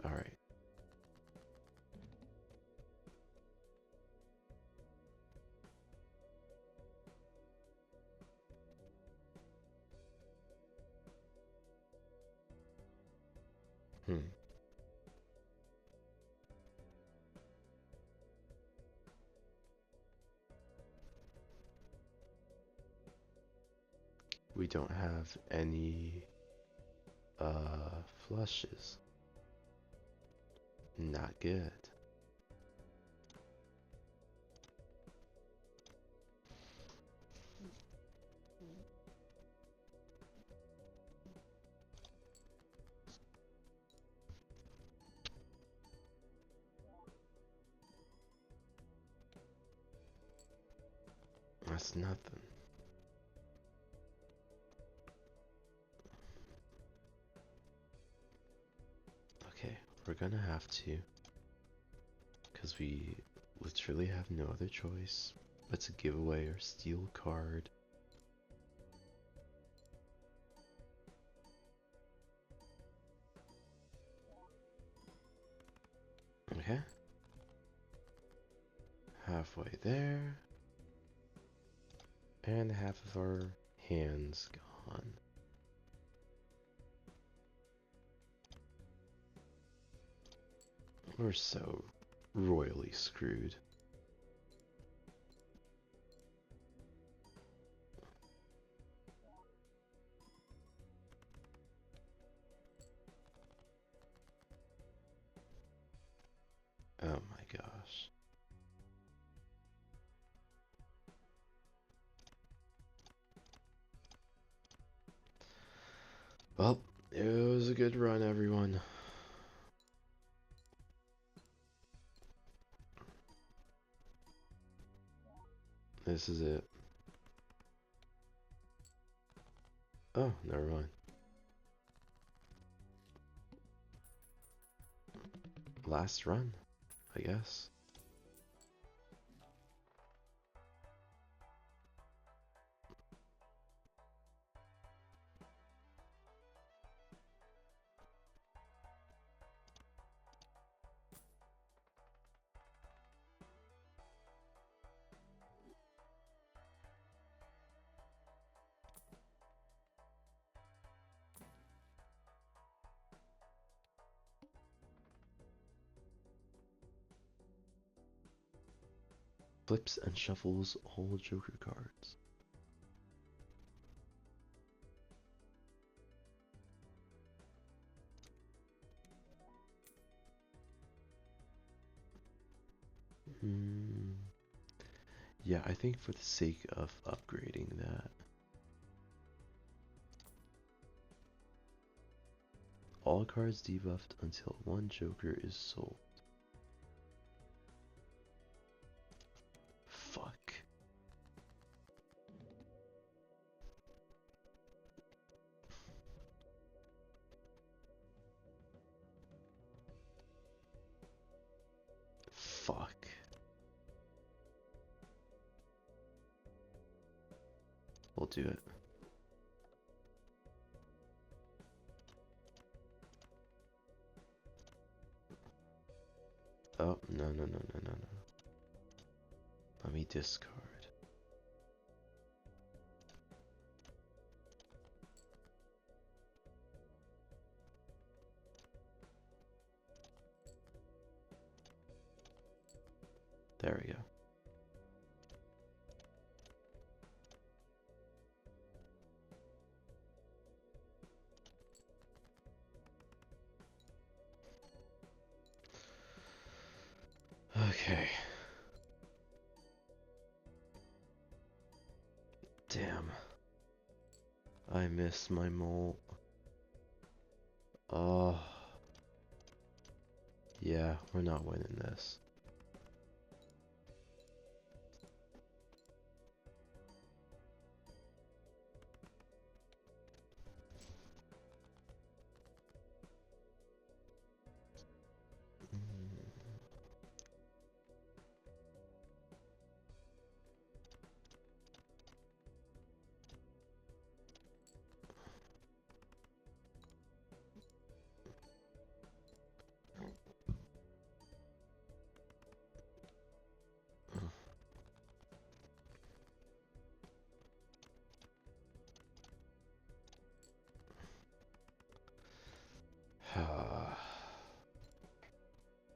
Alright. Hmm. We don't have any flushes. Not good. That's nothing. Okay, we're gonna have to, because we literally have no other choice but to give away our steel card. Okay. Halfway there. And half of our hands gone. We're so royally screwed. Oh my gosh. Well, it was a good run, everyone. This is it. Oh, never mind. Last run, I guess. Flips and shuffles all Joker cards. Hmm. Yeah, I think for the sake of upgrading that, all cards debuffed until one Joker is sold. Fuck. Fuck. We'll do it. Oh, no, no, no, no, no, no. Let me discard. There we go. Okay. Damn. I miss my molt. Oh. Yeah, we're not winning this.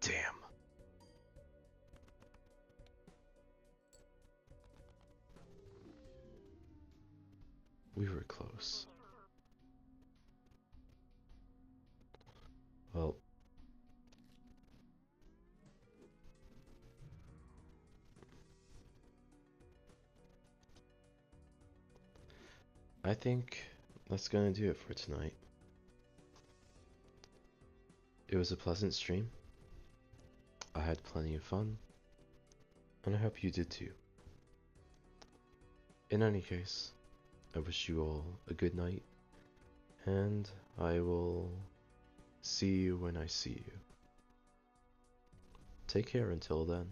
Damn. We were close. Well, I think that's gonna do it for tonight. It was a pleasant stream. I had plenty of fun, and I hope you did too. In any case, I wish you all a good night, and I will see you when I see you. Take care until then.